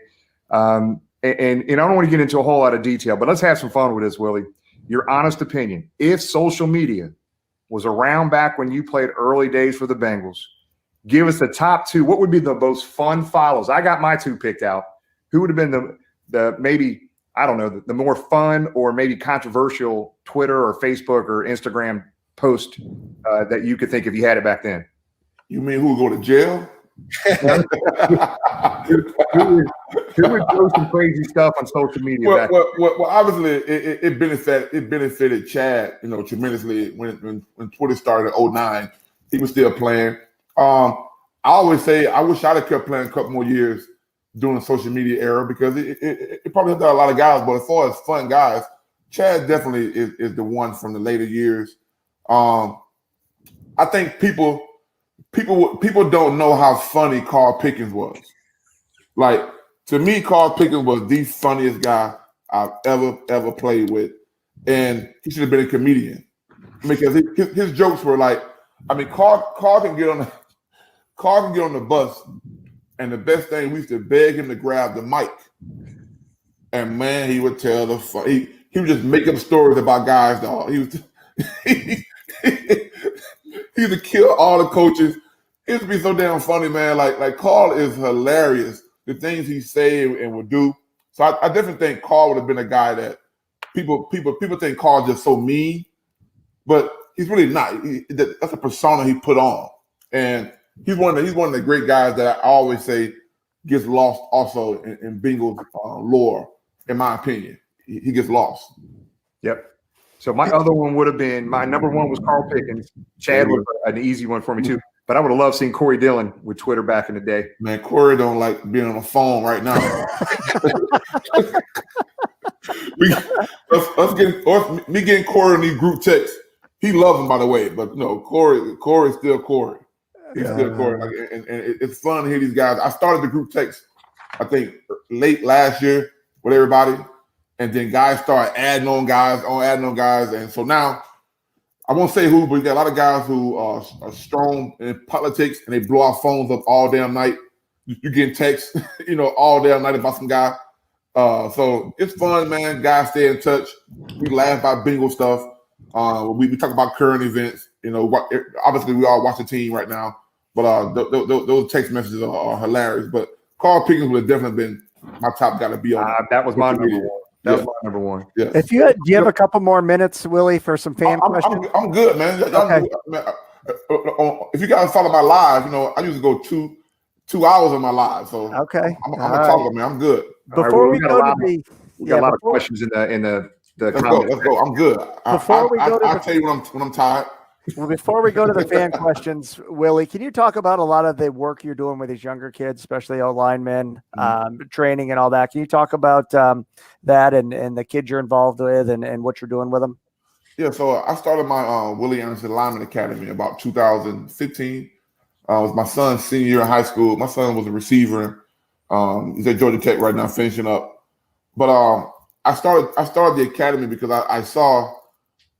And I don't want to get into a whole lot of detail, but let's have some fun with this, Willie. Your honest opinion. If social media was around back when you played early days for the Bengals, give us the top two. What would be the most fun follows? I got my two picked out. Who would have been the maybe – I don't know, the more fun or maybe controversial Twitter or Facebook or Instagram post that you could think if you had it back then? You mean who would go to jail? who would do some crazy stuff on social media? Well, obviously it benefited Chad, tremendously when Twitter started in 2009. He was still playing. I always say I wish I'd have kept playing a couple more years during the social media era because it probably helped out a lot of guys. But as far as fun guys, Chad definitely is the one from the later years. I think people don't know how funny Carl Pickens was. Like, to me, Carl Pickens was the funniest guy I've ever played with. And he should have been a comedian because his jokes were like, Carl can get on the bus. And the best thing, we used to beg him to grab the mic. And man, he would tell the fun. He would just make up stories about guys, dog. He used to kill all the coaches. It used to be so damn funny, man. Like Carl is hilarious. The things he say and would do. So I definitely think Carl would have been a guy that people think Carl's just so mean, but he's really not. That's a persona he put on. And he's one of the great guys that I always say gets lost also in Bengals lore, in my opinion. He gets lost. Yep. So my other one would have been, my number one was Carl Pickens. Chad was an easy one for me too. But I would have loved seeing Corey Dillon with Twitter back in the day. Man, Corey don't like being on the phone right now. Me getting Corey in these group texts. He loves him, by the way. But Corey is still Corey. He's still Corey. And it's fun to hear these guys. I started the group text, I think, late last year with everybody. And then guys started adding on guys. And so now, I won't say who, but you got a lot of guys who are strong in politics and they blow our phones up all damn night. You getting texts, all damn night about some guy. So it's fun, man. Guys stay in touch. We laugh about Bengal stuff. We talk about current events. Obviously we all watch the team right now, but those text messages are hilarious. But Carl Pickens would have definitely been my top guy to be on. That was my number one. That was my number one. Yeah. Do you have a couple more minutes, Willie, for some fan questions? I'm good, man. Okay. If you guys follow my live, I usually go two hours on my live. So okay, I'm a talker, man. I'm good. Before we go to we got a lot of questions in the let's comments. go. I'm good. I'll tell you when I'm tired. Well, before we go to the fan questions, Willie, can you talk about a lot of the work you're doing with these younger kids, especially linemen, training and all that? Can you talk about that and the kids you're involved with and what you're doing with them? Yeah, so I started my Willie Anderson Lineman Academy about 2015. It was my son's senior year in high school. My son was a receiver. He's at Georgia Tech right now, finishing up. But I started the academy because I saw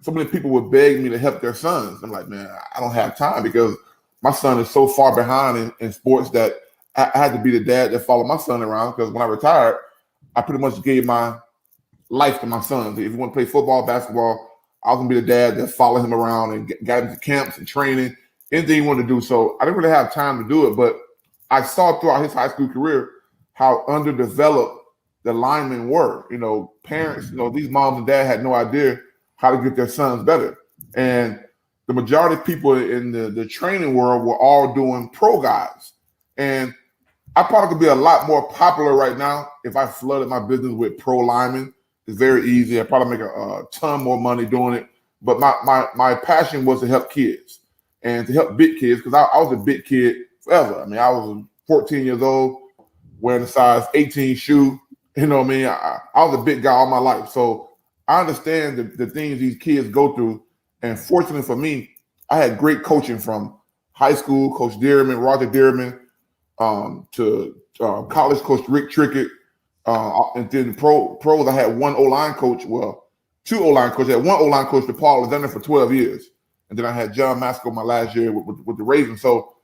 so many people would beg me to help their sons. I'm like, man, I don't have time because my son is so far behind in sports that I had to be the dad that followed my son around, because when I retired, I pretty much gave my life to my sons. If you want to play football, basketball, I was gonna be the dad that followed him around and got him to camps and training, anything he wanted to do. So I didn't really have time to do it, but I saw throughout his high school career how underdeveloped the linemen were. Parents, these moms and dads had no idea how to get their sons better. And the majority of people in the training world were all doing pro guys. And I probably could be a lot more popular right now if I flooded my business with pro linemen. It's very easy. I probably make a ton more money doing it. But my passion was to help kids and to help big kids, because I was a big kid forever. I mean, I was 14 years old wearing a size 18 shoe. You know what I mean? I was a big guy all my life. So I understand the things these kids go through. And fortunately for me, I had great coaching from high school, Coach Dearman, Roger Dearman, to college coach Rick Trickett, and then pros. I had one O-line coach, well, two O-line coaches. I had one O-line coach, Paul Alexander, for 12 years. And then I had John Masco my last year with the Ravens. So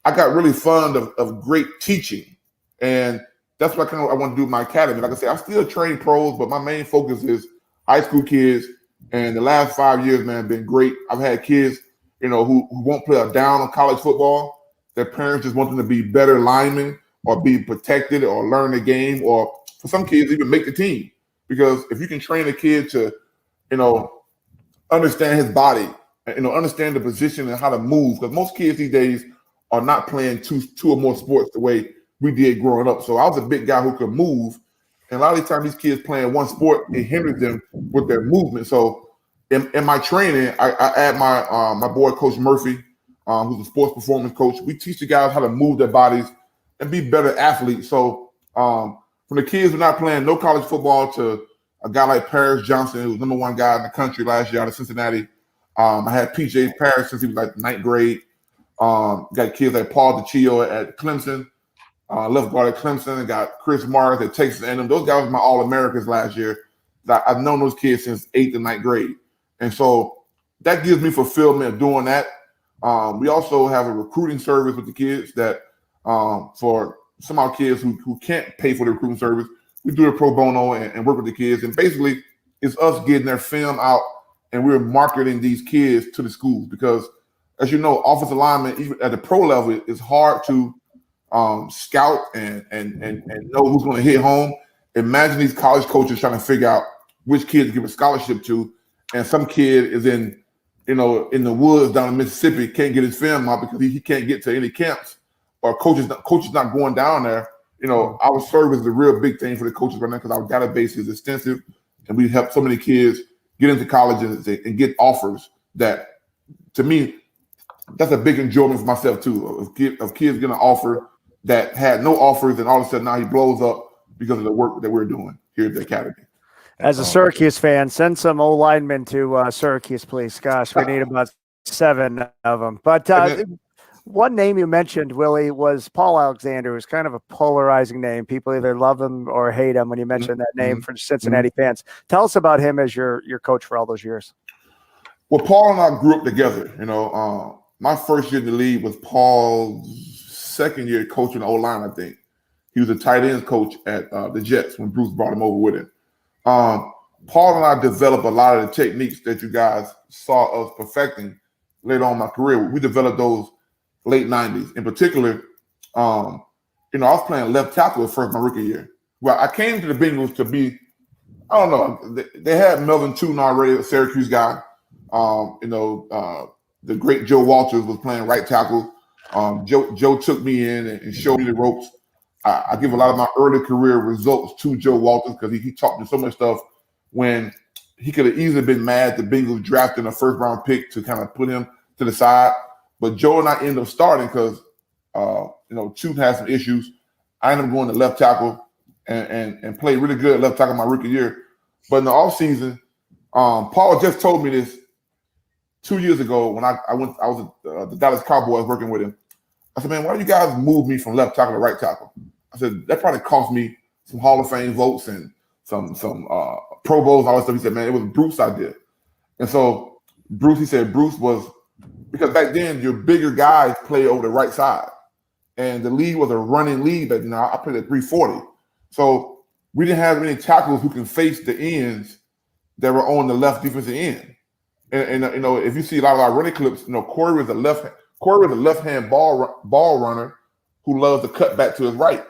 I got really fond of great teaching. And that's what I want to do with my academy. Like I said, I still train pros, but my main focus is high school kids. And the last 5 years, man, have been great. I've had kids, who won't play a down on college football. Their parents just want them to be better linemen or be protected or learn the game, or for some kids even make the team. Because if you can train a kid to, understand his body, understand the position and how to move, because most kids these days are not playing two or more sports the way we did growing up. So I was a big guy who could move. And a lot of the time these kids playing one sport, it hinders them with their movement. So in my training, I add my boy, Coach Murphy, who's a sports performance coach. We teach the guys how to move their bodies and be better athletes. So from the kids who are not playing no college football to a guy like Paris Johnson, who was #1 guy in the country last year out of Cincinnati. I had PJ Paris since he was like 9th grade. Got kids like Paul DiCio at Clemson, left guard at Clemson, and got Chris Morris at Texas A&M. Those guys were my All-Americans last year. I've known those kids since 8th and 9th grade. And so that gives me fulfillment of doing that. We also have a recruiting service with the kids that for some of our kids who can't pay for the recruiting service, we do a pro bono and work with the kids. And basically, it's us getting their film out, and we're marketing these kids to the schools, because, as you know, offensive linemen, even at the pro level, it's hard to scout and know who's going to hit home. Imagine these college coaches trying to figure out which kid to give a scholarship to, and some kid is in the woods down in Mississippi, can't get his film out because he can't get to any camps, or coaches not going down there. Our service is a real big thing for the coaches right now, because our database is extensive, and we help so many kids get into colleges and get offers. That, to me, that's a big enjoyment for myself too, of kids getting an offer that had no offers, and all of a sudden now he blows up because of the work that we're doing here at the academy. As a Syracuse fan, send some old linemen to Syracuse, please. Gosh, we need about 7 of them. But one name you mentioned, Willie, was Paul Alexander, who's kind of a polarizing name. People either love him or hate him when you mention that name for Cincinnati fans. Tell us about him as your coach for all those years. Well, Paul and I grew up together. My first year in the league was Paul's second year coaching the O-line, I think. He was a tight ends coach at the Jets when Bruce brought him over with him. Paul and I developed a lot of the techniques that you guys saw us perfecting later on in my career. We developed those late 90s. In particular, I was playing left tackle at first my rookie year. Well, I came to the Bengals to be, I don't know, they had Melvin Tootin already, a Syracuse guy. The great Joe Walters was playing right tackle. Joe took me in and showed me the ropes. I give a lot of my early career results to Joe Walters, because he taught me so much stuff when he could have easily been mad the Bengals drafting a first-round pick to kind of put him to the side. But Joe and I ended up starting because, Tootin had some issues. I ended up going to left tackle and played really good at left tackle my rookie year. But in the offseason, Paul just told me this 2 years ago when I was at the Dallas Cowboys working with him. I said, man, why do you guys move me from left tackle to right tackle? I said, that probably cost me some Hall of Fame votes and Pro Bowls, all that stuff. He said, man, it was Bruce's idea. And so Bruce was, because back then your bigger guys play over the right side. And the league was a running league, but I played at 340. So we didn't have any tackles who can face the ends that were on the left defensive end. And if you see a lot of our running clips, Corey was a left-hand ball runner who loves to cut back to his right.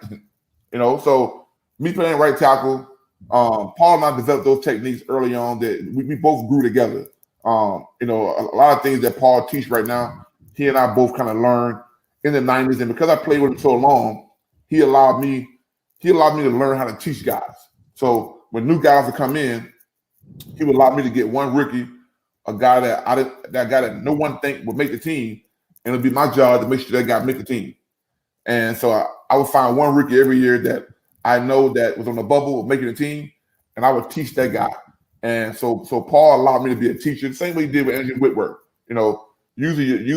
So me playing right tackle, Paul and I developed those techniques early on that we both grew together. A lot of things that Paul teaches right now, he and I both kind of learned in the 90s, and because I played with him so long, he allowed me to learn how to teach guys. So when new guys would come in, he would allow me to get one rookie, a guy that no one think would make the team, and it'd be my job to make sure that guy make the team. And so I would find one rookie every year that I know that was on the bubble of making the team, and I would teach that guy. And so Paul allowed me to be a teacher, the same way he did with Andrew Whitworth. Usually,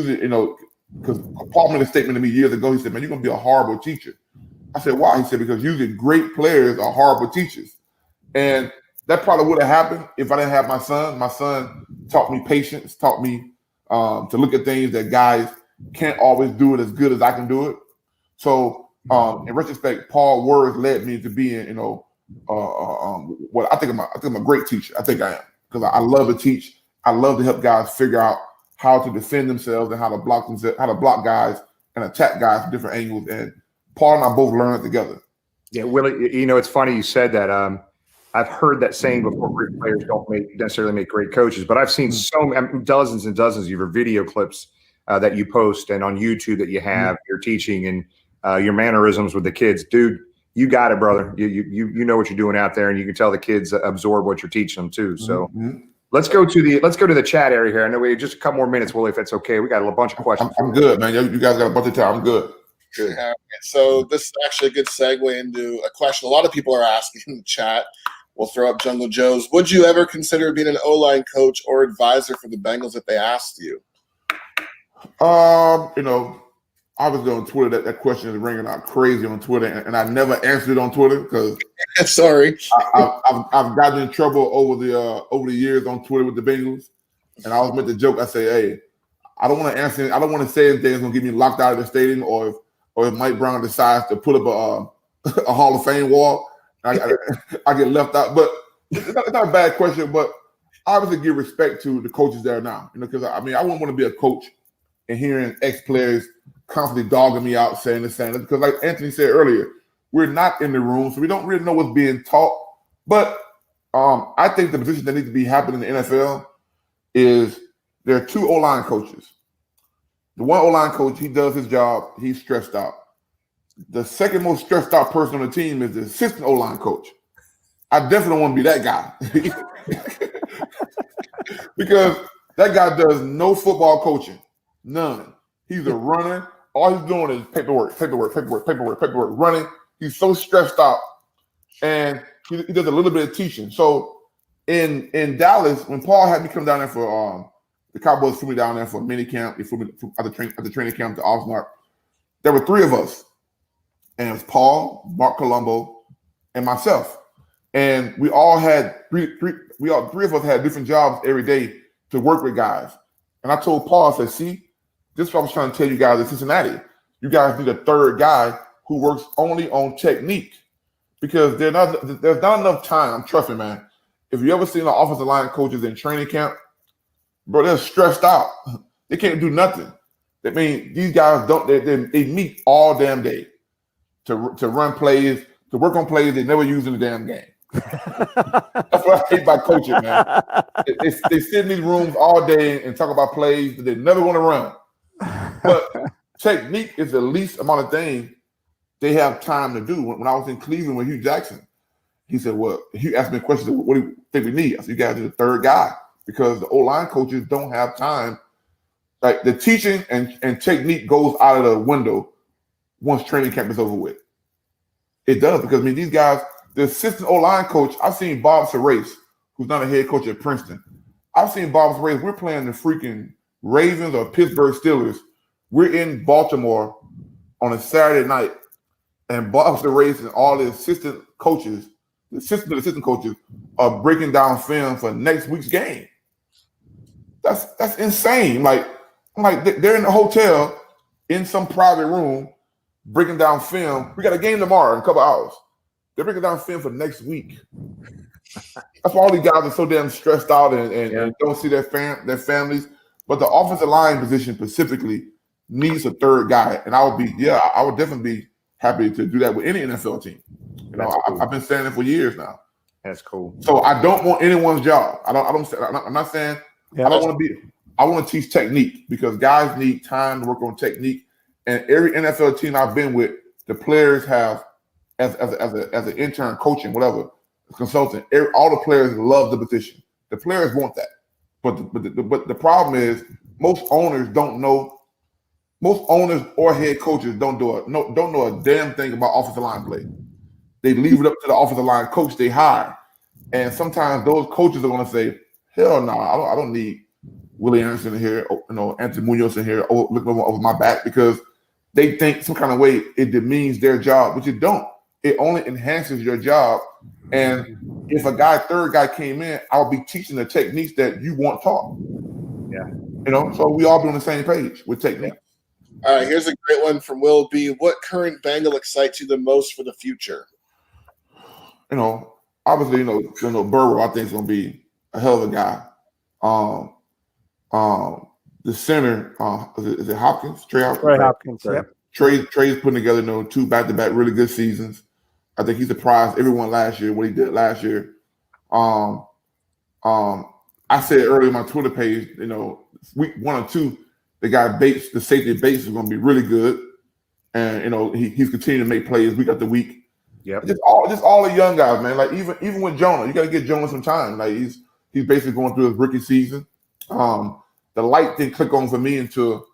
because Paul made a statement to me years ago. He said, man, you're going to be a horrible teacher. I said, why? He said, because usually great players are horrible teachers. And that probably would have happened if I didn't have my son. My son taught me patience, taught me to look at things that guys can't always do it as good as I can do it. So in retrospect, Paul's words led me to being, I think I'm a great teacher. I think I am, because I love to teach. I love to help guys figure out how to defend themselves and how to block guys and attack guys from different angles. And Paul and I both learned it together. Yeah, Willie, it's funny you said that. I've heard that saying before, great players don't necessarily make great coaches, but I've seen dozens and dozens of your video clips that you post and on YouTube that you have, your teaching and your mannerisms with the kids. Dude, you got it, brother. You know what you're doing out there, and you can tell the kids absorb what you're teaching them too. So let's go to the chat area here. I know we have just a couple more minutes, Willie, if that's okay. We got a bunch of questions. I'm good, man. You guys got a bunch of time. I'm good. Good. So this is actually a good segue into a question a lot of people are asking in the chat. We'll throw up Jungle Joe's. Would you ever consider being an O-line coach or advisor for the Bengals if they asked you? Obviously on Twitter, that question is ringing out crazy on Twitter, and I never answered it on Twitter because sorry, I've gotten in trouble over the years on Twitter with the Bengals, and I always make the joke. I say, hey, I don't want to answer. I don't want to say anything that's gonna get me locked out of the stadium, or if Mike Brown decides to put up a Hall of Fame wall, I get left out. But it's not a bad question, but I obviously give respect to the coaches there now, because I wouldn't want to be a coach and hearing ex-players constantly dogging me out, saying this, because like Anthony said earlier, we're not in the room, so we don't really know what's being taught. But I think the position that needs to be happening in the NFL is there are two O-line coaches. The one O-line coach, he does his job, he's stressed out. The second most stressed out person on the team is the assistant O-line coach. I definitely don't want to be that guy. Because that guy does no football coaching. None. He's a runner. All he's doing is paperwork, running. He's so stressed out. And he does a little bit of teaching. So in Dallas, when Paul had me come down there for the Cowboys flew me down there for a mini camp, they flew me at the training camp to Oxnard. There were three of us. And it was Paul, Mark Colombo, and myself. And we all had three of us had different jobs every day to work with guys. And I told Paul, I said, see, this is what I was trying to tell you guys in Cincinnati. You guys need a third guy who works only on technique, because there's not enough time. Trust me, man. If you ever seen the offensive line coaches in training camp, bro, they're stressed out. They can't do nothing. I mean, these guys they meet all damn day to run plays, to work on plays they never use in the damn game. That's what I hate about coaching, man. They sit in these rooms all day and talk about plays that they never want to run. But technique is the least amount of thing they have time to do. When I was in Cleveland with Hugh Jackson, he said, well, he asked me a question, what do you think we need? I said, you guys need a third guy, because the O-line coaches don't have time. Like, the teaching and technique goes out of the window once training camp is over with. It does, because these guys, the assistant O-line coach, I've seen Bob Sarace, who's not a head coach at Princeton. I've seen Bob Sarace, we're playing the freaking Ravens or Pittsburgh Steelers. We're in Baltimore on a Saturday night, and Bob Sarace and all the assistant coaches, the assistant coaches are breaking down film for next week's game. That's insane. Like they're in a hotel in some private room breaking down film. We got a game tomorrow in a couple hours. They're breaking down film for next week. That's why all these guys are so damn stressed out and don't see their families. But the offensive line position specifically needs a third guy, and I would definitely be happy to do that with any NFL team. You know, cool. I've been saying it for years now. That's cool. So I don't want anyone's job. I'm not saying I don't want to be. I want to teach technique because guys need time to work on technique. And every NFL team I've been with, the players have, as an intern coaching, whatever, consultant, all the players love the position. The players want that. But the problem is most owners don't know. Most owners or head coaches don't know a damn thing about offensive line play. They leave it up to the offensive line coach they hire, and sometimes those coaches are going to say, "Hell no, I don't need Willie Anderson in here, Anthony Munoz in here, looking over my back," because they think some kind of way it demeans their job, which it don't. It only enhances your job. And if a third guy came in, I'll be teaching the techniques that you want taught. Yeah, so we all be on the same page with technique. All right, here's a great one from Will B. What current Bengal excites you the most for the future? Obviously, Burrow, I think is going to be a hell of a guy. The center, is it Hopkins? Trey Hopkins? Trey Hopkins, yep. Trey's putting together, 2 back-to-back really good seasons. I think he surprised everyone last year, what he did last year. I said earlier on my Twitter page, week 1 or 2, the guy Bates, the safety Bates is going to be really good. And, he's continuing to make plays week after week. Yeah, just all the young guys, man. Like even with Jonah, you got to get Jonah some time. Like he's basically going through his rookie season. The light didn't click on for me until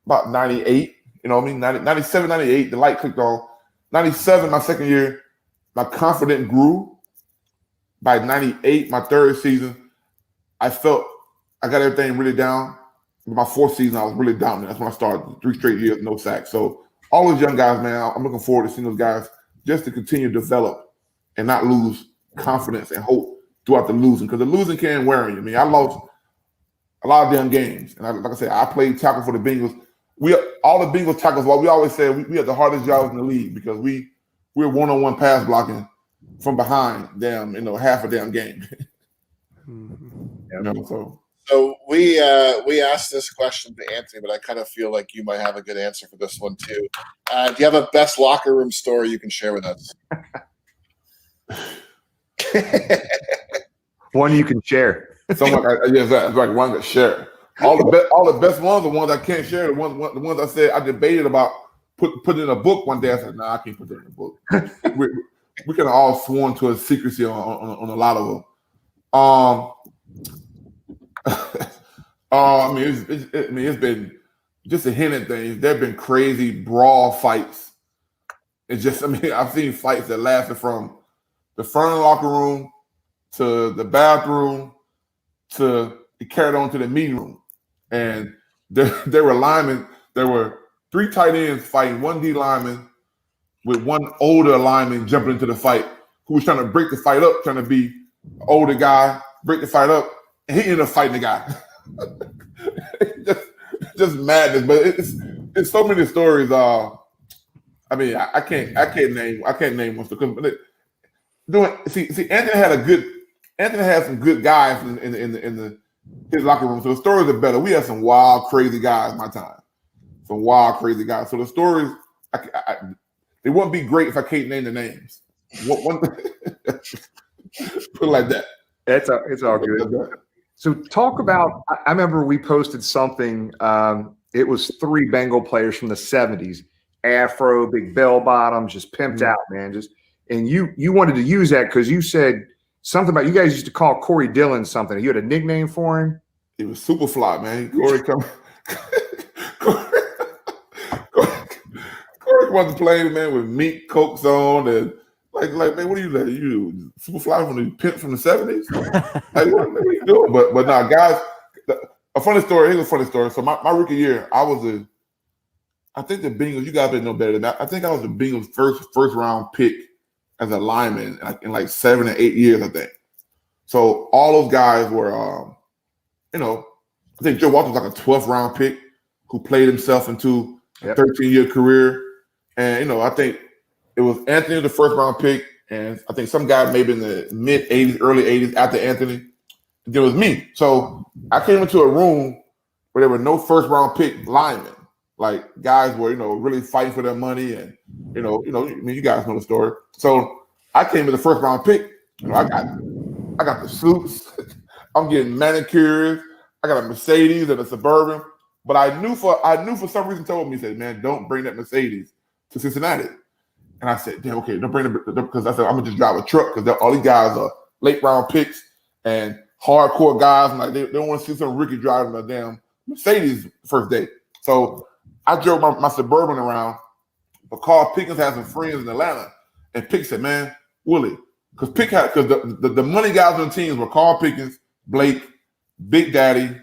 about 98. You know what I mean? 97, 98, the light clicked on. 97, my second year, my confidence grew. By 98, my third season, I felt I got everything really down. My fourth season, I was really down. That's when I started 3 straight years, no sacks. So all those young guys, man, I'm looking forward to seeing those guys just to continue to develop and not lose confidence and hope throughout the losing, because the losing can wear you. I mean, I lost a lot of damn games, and like I said, I played tackle for the Bengals. All the Bengals tackles. Well, we always say we have the hardest jobs in the league because we're one-on-one pass blocking from behind them, half a damn game. So we asked this question to Anthony, but I kind of feel like you might have a good answer for this one too. Do you have a best locker room story you can share with us? One you can share. It's like one to share. All the best ones are ones I can't share. The ones I said I debated about put in a book one day. I said, "Nah, I can't put that in a book." we can all sworn to a secrecy on a lot of them. It's been just a hint at things. There've been crazy brawl fights. I've seen fights that lasted from the front of the locker room to the bathroom to it carried on to the meeting room. And there were linemen. There were 3 tight ends fighting 1 D lineman with 1 older lineman jumping into the fight who was trying to break the fight up, trying to be an older guy, break the fight up, and he ended up fighting the guy. just madness. But it's so many stories. I can't name one. See, Anthony had some good guys in his locker room. So the stories are better. We had some wild, crazy guys my time. Some wild, crazy guys. So the stories, they wouldn't be great if I can't name the names. Put it like that. It's all good. So talk about, I remember we posted something, it was 3 Bengal players from the 70s, afro, big bell bottoms, just pimped out, man. And you wanted to use that because you said something about, you guys used to call Corey Dillon something. You had a nickname for him? He was Superfly, man. Corey wasn't playing, man, with meat coats on and like, man, what are you like? You Superfly from the pimp from the 70s? Like, what are you doing? But nah, guys, a funny story. Here's a funny story. So my rookie year, I think the Bengals, you guys better know better than that. I think I was the Bengals first round pick as a lineman in like 7 or 8 years, I think. So all those guys were, I think Joe Walter was like a 12th round pick who played himself into a 13-year career. And, I think it was Anthony, the first round pick, and I think some guy maybe in the mid 80s, early 80s after Anthony. It was me. So I came into a room where there were no first round pick linemen. Like guys were, really fighting for their money, and you guys know the story. So I came with the first round pick. I got the suits. I'm getting manicures. I got a Mercedes and a Suburban. But I knew for some reason told me, said, man, don't bring that Mercedes to Cincinnati. And I said, damn, okay, don't bring it because I said I'm gonna just drive a truck because all these guys are late round picks and hardcore guys, and like they don't want to see some rookie driving a damn Mercedes first day. So I drove my Suburban around, but Carl Pickens had some friends in Atlanta, and Pick said, man, Willie, because the money guys on the teams were Carl Pickens, Blake, Big Daddy,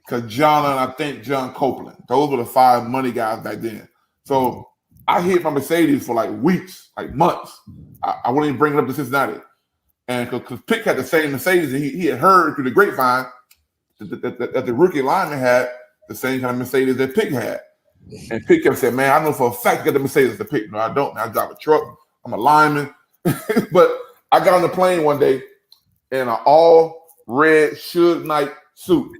Kajana, and I think John Copeland. Those were the 5 money guys back then. So I hit my Mercedes for like weeks, like months. I wouldn't even bring it up to Cincinnati. And because Pick had the same Mercedes, and he had heard through the grapevine that the rookie lineman had the same kind of Mercedes that Pick had. And Pick kept saying, man, I know for a fact you got the Mercedes to Pick. No, I don't. I drive a truck. I'm a lineman. But I got on the plane one day in an all red Suge Knight suit.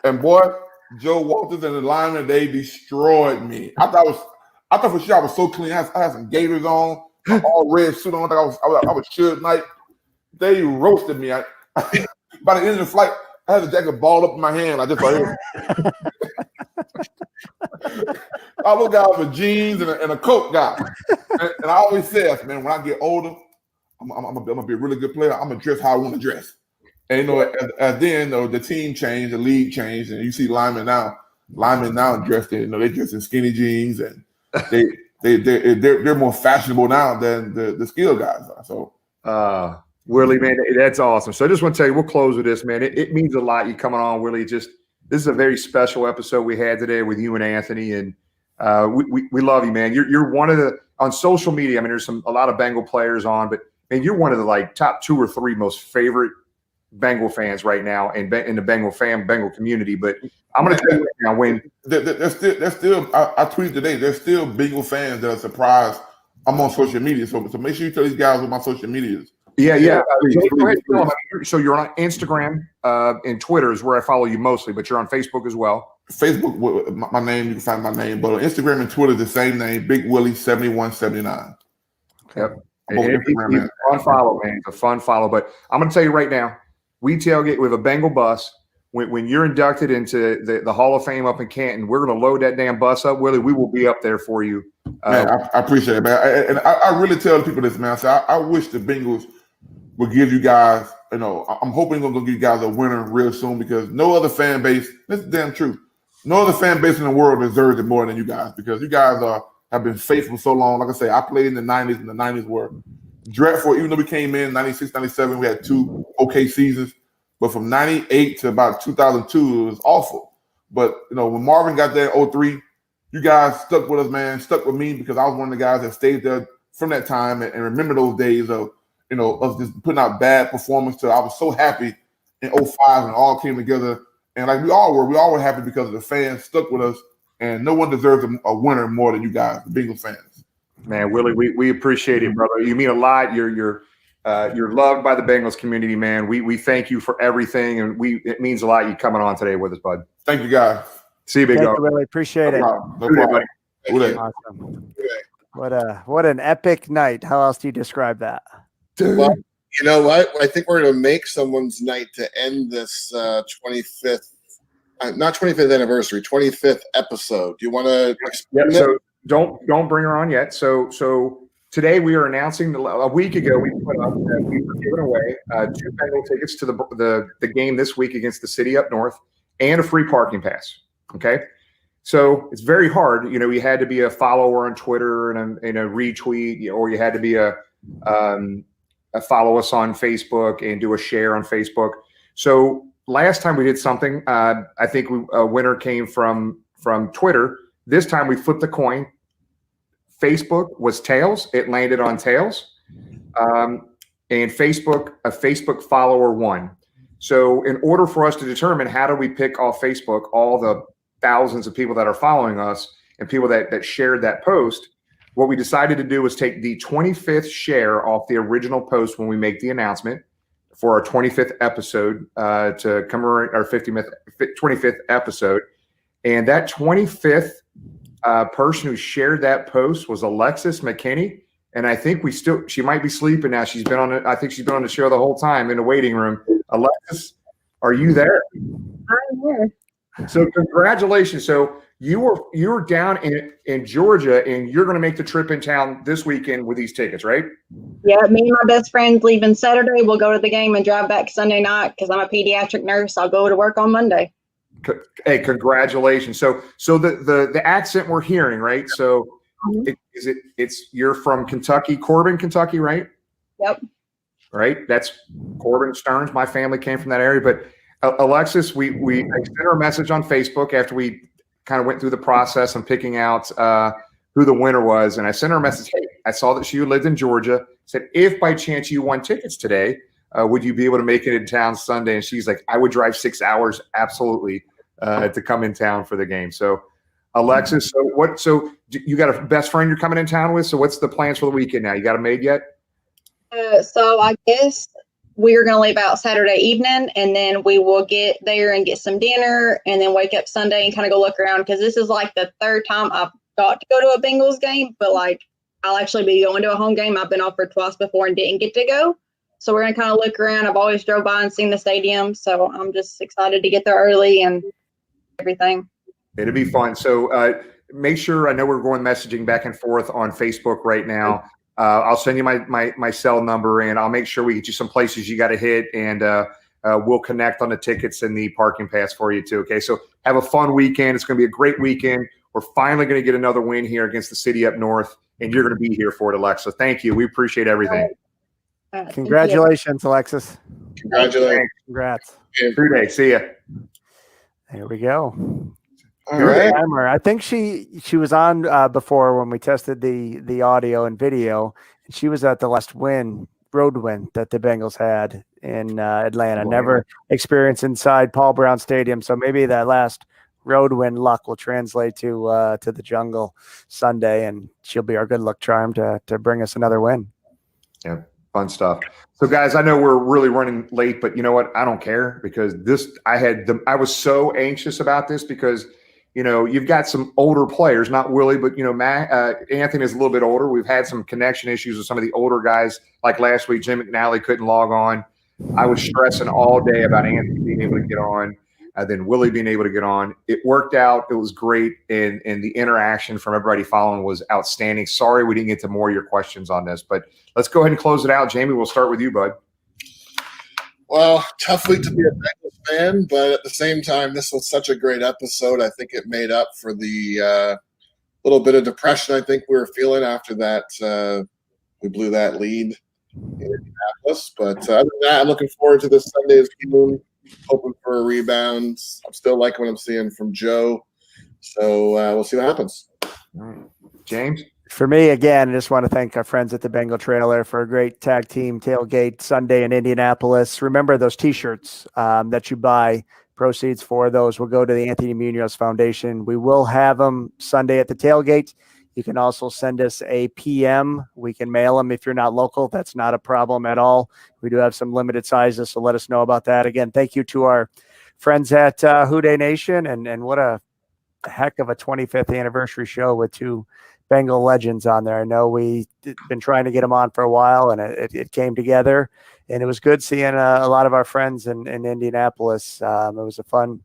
And boy, Joe Walters and the lineman, they destroyed me. I thought for sure I was so clean. I had some gaiters on, an all red suit on. I was Suge Knight. They roasted me. By the end of the flight, I had the jacket balled up in my hand. I just right here. All those guys were jeans and a coat guy. And I always say, man, when I get older, I'm gonna be a really good player. I'm gonna dress how I want to dress. And as then the team changed, the league changed, and you see linemen now dressed in, they dress in skinny jeans, and they're more fashionable now than the skill guys are. So Willie, man, that's awesome. So I just want to tell you, we'll close with this, man. It means a lot you coming on, Willie. This is a very special episode we had today with you and Anthony, and we love you, man. You're one of the on social media. I mean, there's a lot of Bengal players on, but man, you're one of the like top 2 or 3 most favorite Bengal fans right now in the Bengal community. But I'm going to tell you right now, when there's still I tweeted today, there's still Bengal fans that are surprised I'm on social media. So make sure you tell these guys what my social media is. Yeah. Please. So you're on Instagram and Twitter is where I follow you mostly, but you're on Facebook as well. Facebook, my name, you can find my name, but on Instagram and Twitter, the same name, Big Willie 7179. Yep. It's a fun follow, man. It's a fun follow. But I'm going to tell you right now, we tailgate with a Bengal bus. When you're inducted into the Hall of Fame up in Canton, we're going to load that damn bus up, Willie. We will be up there for you. Man, I appreciate it, man. And I really tell people this, man. So I wish the Bengals would give you guys, I'm hoping they're going to give you guys a winner real soon, because no other fan base, this is damn true, no other fan base in the world deserves it more than you guys, because you guys have been faithful so long. Like I say, I played in the 90s, and the 90s were dreadful. Even though we came in 96, 97, we had 2 okay seasons. But from 98 to about 2002, it was awful. But, when Marvin got there in 03, you guys stuck with us, man, stuck with me, because I was one of the guys that stayed there from that time and remember those days of, us just putting out bad performance. I was so happy in 05 when it all came together. And like we all were happy because the fans stuck with us, and no one deserves a winner more than you guys, the Bengals fans. Man, Willie, we appreciate it, brother. You mean a lot. You're loved by the Bengals community, man. We thank you for everything, and it means a lot you coming on today with us, bud. Thank you, guys. See you, big dog. Really appreciate it. No problem. Awesome. What an epic night. How else do you describe that? Well, you know what? I think we're going to make someone's night to end this 25th, not 25th anniversary, 25th episode. Do you want to explain it? So don't bring her on yet. So today we are announcing a week ago we put up that we were giving away 2 Bengal tickets to the game this week against the city up north and a free parking pass. Okay. So it's very hard. You had to be a follower on Twitter and a retweet, or you had to be a follow us on Facebook and do a share on Facebook. So last time we did something, I think a winner came from Twitter. This time we flipped the coin. Facebook was tails. It landed on tails. And a Facebook follower won. So in order for us to determine how do we pick off Facebook all the thousands of people that are following us and people that shared that post, what we decided to do was take the 25th share off the original post when we make the announcement for our 25th episode to commemorate our 25th episode. And that 25th person who shared that post was Alexis McKinney. And I think she might be sleeping now. I think she's been on the show the whole time in the waiting room. Alexis, are you there? I'm here. So congratulations. So you were down in Georgia, and you're going to make the trip in town this weekend with these tickets, right? Yeah, me and my best friend's leaving Saturday. We'll go to the game and drive back Sunday night because I'm a pediatric nurse. I'll go to work on Monday. Hey, congratulations. So the accent we're hearing, right? So you're from Kentucky, Corbin, Kentucky, right? Yep. Right. That's Corbin Stearns. My family came from that area. But Alexis, I sent her a message on Facebook after we kind of went through the process and picking out who the winner was. And I sent her a message. Hey, I saw that she lived in Georgia. Said, if by chance you won tickets today, would you be able to make it in town Sunday? And she's like, I would drive 6 hours. Absolutely. To come in town for the game. So Alexis, so you got a best friend you're coming in town with? So what's the plans for the weekend now? You got them made yet? So I guess we are going to leave out Saturday evening, and then we will get there and get some dinner, and then wake up Sunday and kind of go look around, because this is like the third time I've got to go to a Bengals game, but like I'll actually be going to a home game. I've been offered twice before and didn't get to go. So we're going to kind of look around. I've always drove by and seen the stadium, so I'm just excited to get there early and everything. It'll be fun. So make sure, I know we're going messaging back and forth on Facebook right now. I'll send you my cell number, and I'll make sure we get you some places you got to hit, and we'll connect on the tickets and the parking pass for you too. Okay. So have a fun weekend. It's going to be a great weekend. We're finally going to get another win here against the city up north, and you're going to be here for it, Alexa. Thank you. We appreciate everything. Congratulations, Alexis. Congratulations. Congrats. True day. See ya. There we go. All right. Timer. I think she was on before when we tested the audio and video. She was at the last road win that the Bengals had in Atlanta. Never experienced inside Paul Brown Stadium. So maybe that last road win luck will translate to the Jungle Sunday, and she'll be our good luck charm to bring us another win. Yeah, fun stuff. So guys, I know we're really running late, but you know what? I don't care, because I was so anxious about this because, you know, you've got some older players, not Willie, but, you know, Anthony is a little bit older. We've had some connection issues with some of the older guys. Like last week, Jim McNally couldn't log on. I was stressing all day about Anthony being able to get on, then Willie being able to get on. It worked out. It was great. And the interaction from everybody following was outstanding. Sorry we didn't get to more of your questions on this, but let's go ahead and close it out. Jamie, we'll start with you, bud. Well, tough week to be a Bengals fan, but at the same time, this was such a great episode. I think it made up for the little bit of depression I think we were feeling after that. We blew that lead in Indianapolis. But other than that, I'm looking forward to this Sunday's game, hoping for a rebound. I'm still liking what I'm seeing from Joe. So we'll see what happens. All right. James? For me, again, I just want to thank our friends at the Bengal Trailer for a great tag team tailgate Sunday in Indianapolis. Remember those T-shirts that you buy, proceeds for those will go to the Anthony Munoz Foundation. We will have them Sunday at the tailgate. You can also send us a PM. We can mail them if you're not local. That's not a problem at all. We do have some limited sizes, so let us know about that. Again, thank you to our friends at Houday Nation, and what a heck of a 25th anniversary show with two Bengal legends on there. I know we've been trying to get them on for a while, and it came together, and it was good seeing a lot of our friends in Indianapolis. It was a fun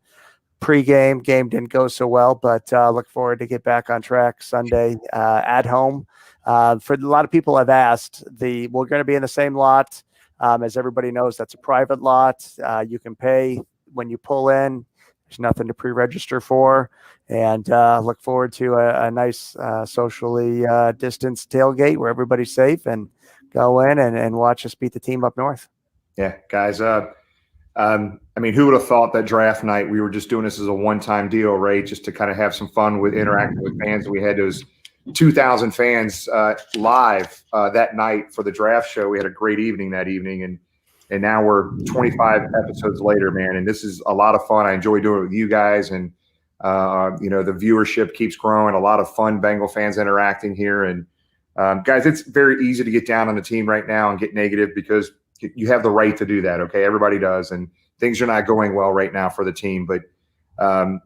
pregame. Game didn't go so well, but look forward to get back on track Sunday at home. For a lot of people have asked, we're going to be in the same lot. As everybody knows, that's a private lot. You can pay when you pull in. There's nothing to pre-register for, and look forward to a nice socially distanced tailgate where everybody's safe, and go in and watch us beat the team up north. Yeah, guys. I mean, who would have thought that draft night we were just doing this as a one-time deal, right? Just to kind of have some fun with interacting with fans. We had those 2,000 fans live that night for the draft show. We had a great evening that evening, and now we're 25 episodes later, man. And this is a lot of fun. I enjoy doing it with you guys, and the viewership keeps growing. A lot of fun Bengal fans interacting here, and guys, it's very easy to get down on the team right now and get negative because you have the right to do that. Okay, everybody does, and things are not going well right now for the team. But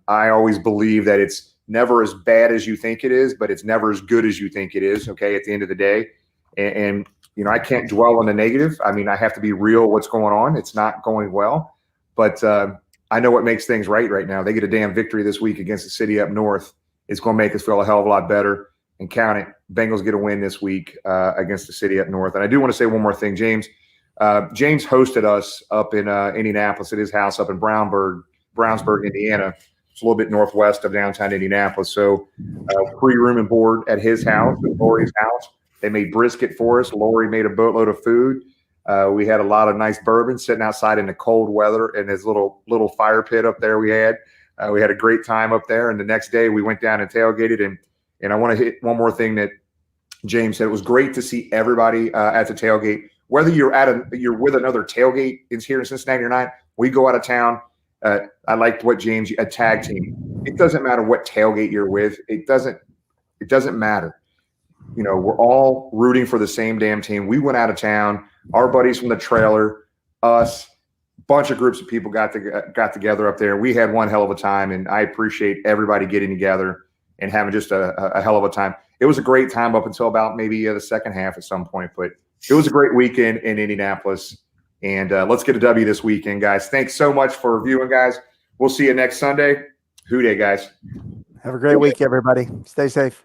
I always believe that it's never as bad as you think it is, but it's never as good as you think it is. Okay, at the end of the day, and I can't dwell on the negative. I mean, I have to be real. What's going on? It's not going well, but I know what makes things right now. They get a damn victory this week against the city up north. It's going to make us feel a hell of a lot better. And count it, Bengals get a win this week against the city up north. And I do want to say one more thing, James. James hosted us up in Indianapolis at his house up in Brownsburg, Indiana. It's a little bit northwest of downtown Indianapolis. So free room and board at his house, at Lori's house. They made brisket for us. Lori made a boatload of food. We had a lot of nice bourbon sitting outside in the cold weather in his little fire pit up there we had. We had a great time up there. And the next day we went down and tailgated. And I want to hit one more thing that James said. It was great to see everybody at the tailgate. Whether you're with another tailgate here in Cincinnati or not, we go out of town. I liked what James, a tag team. It doesn't matter what tailgate you're with. It doesn't matter. We're all rooting for the same damn team. We went out of town. Our buddies from the trailer, us, bunch of groups of people got together up there. We had one hell of a time, and I appreciate everybody getting together and having just a hell of a time. It was a great time up until about maybe the second half at some point, but it was a great weekend in Indianapolis. And let's get a W this weekend, guys. Thanks so much for viewing, guys. We'll see you next Sunday. Hoo day, guys. Have a great week, everybody. Stay safe.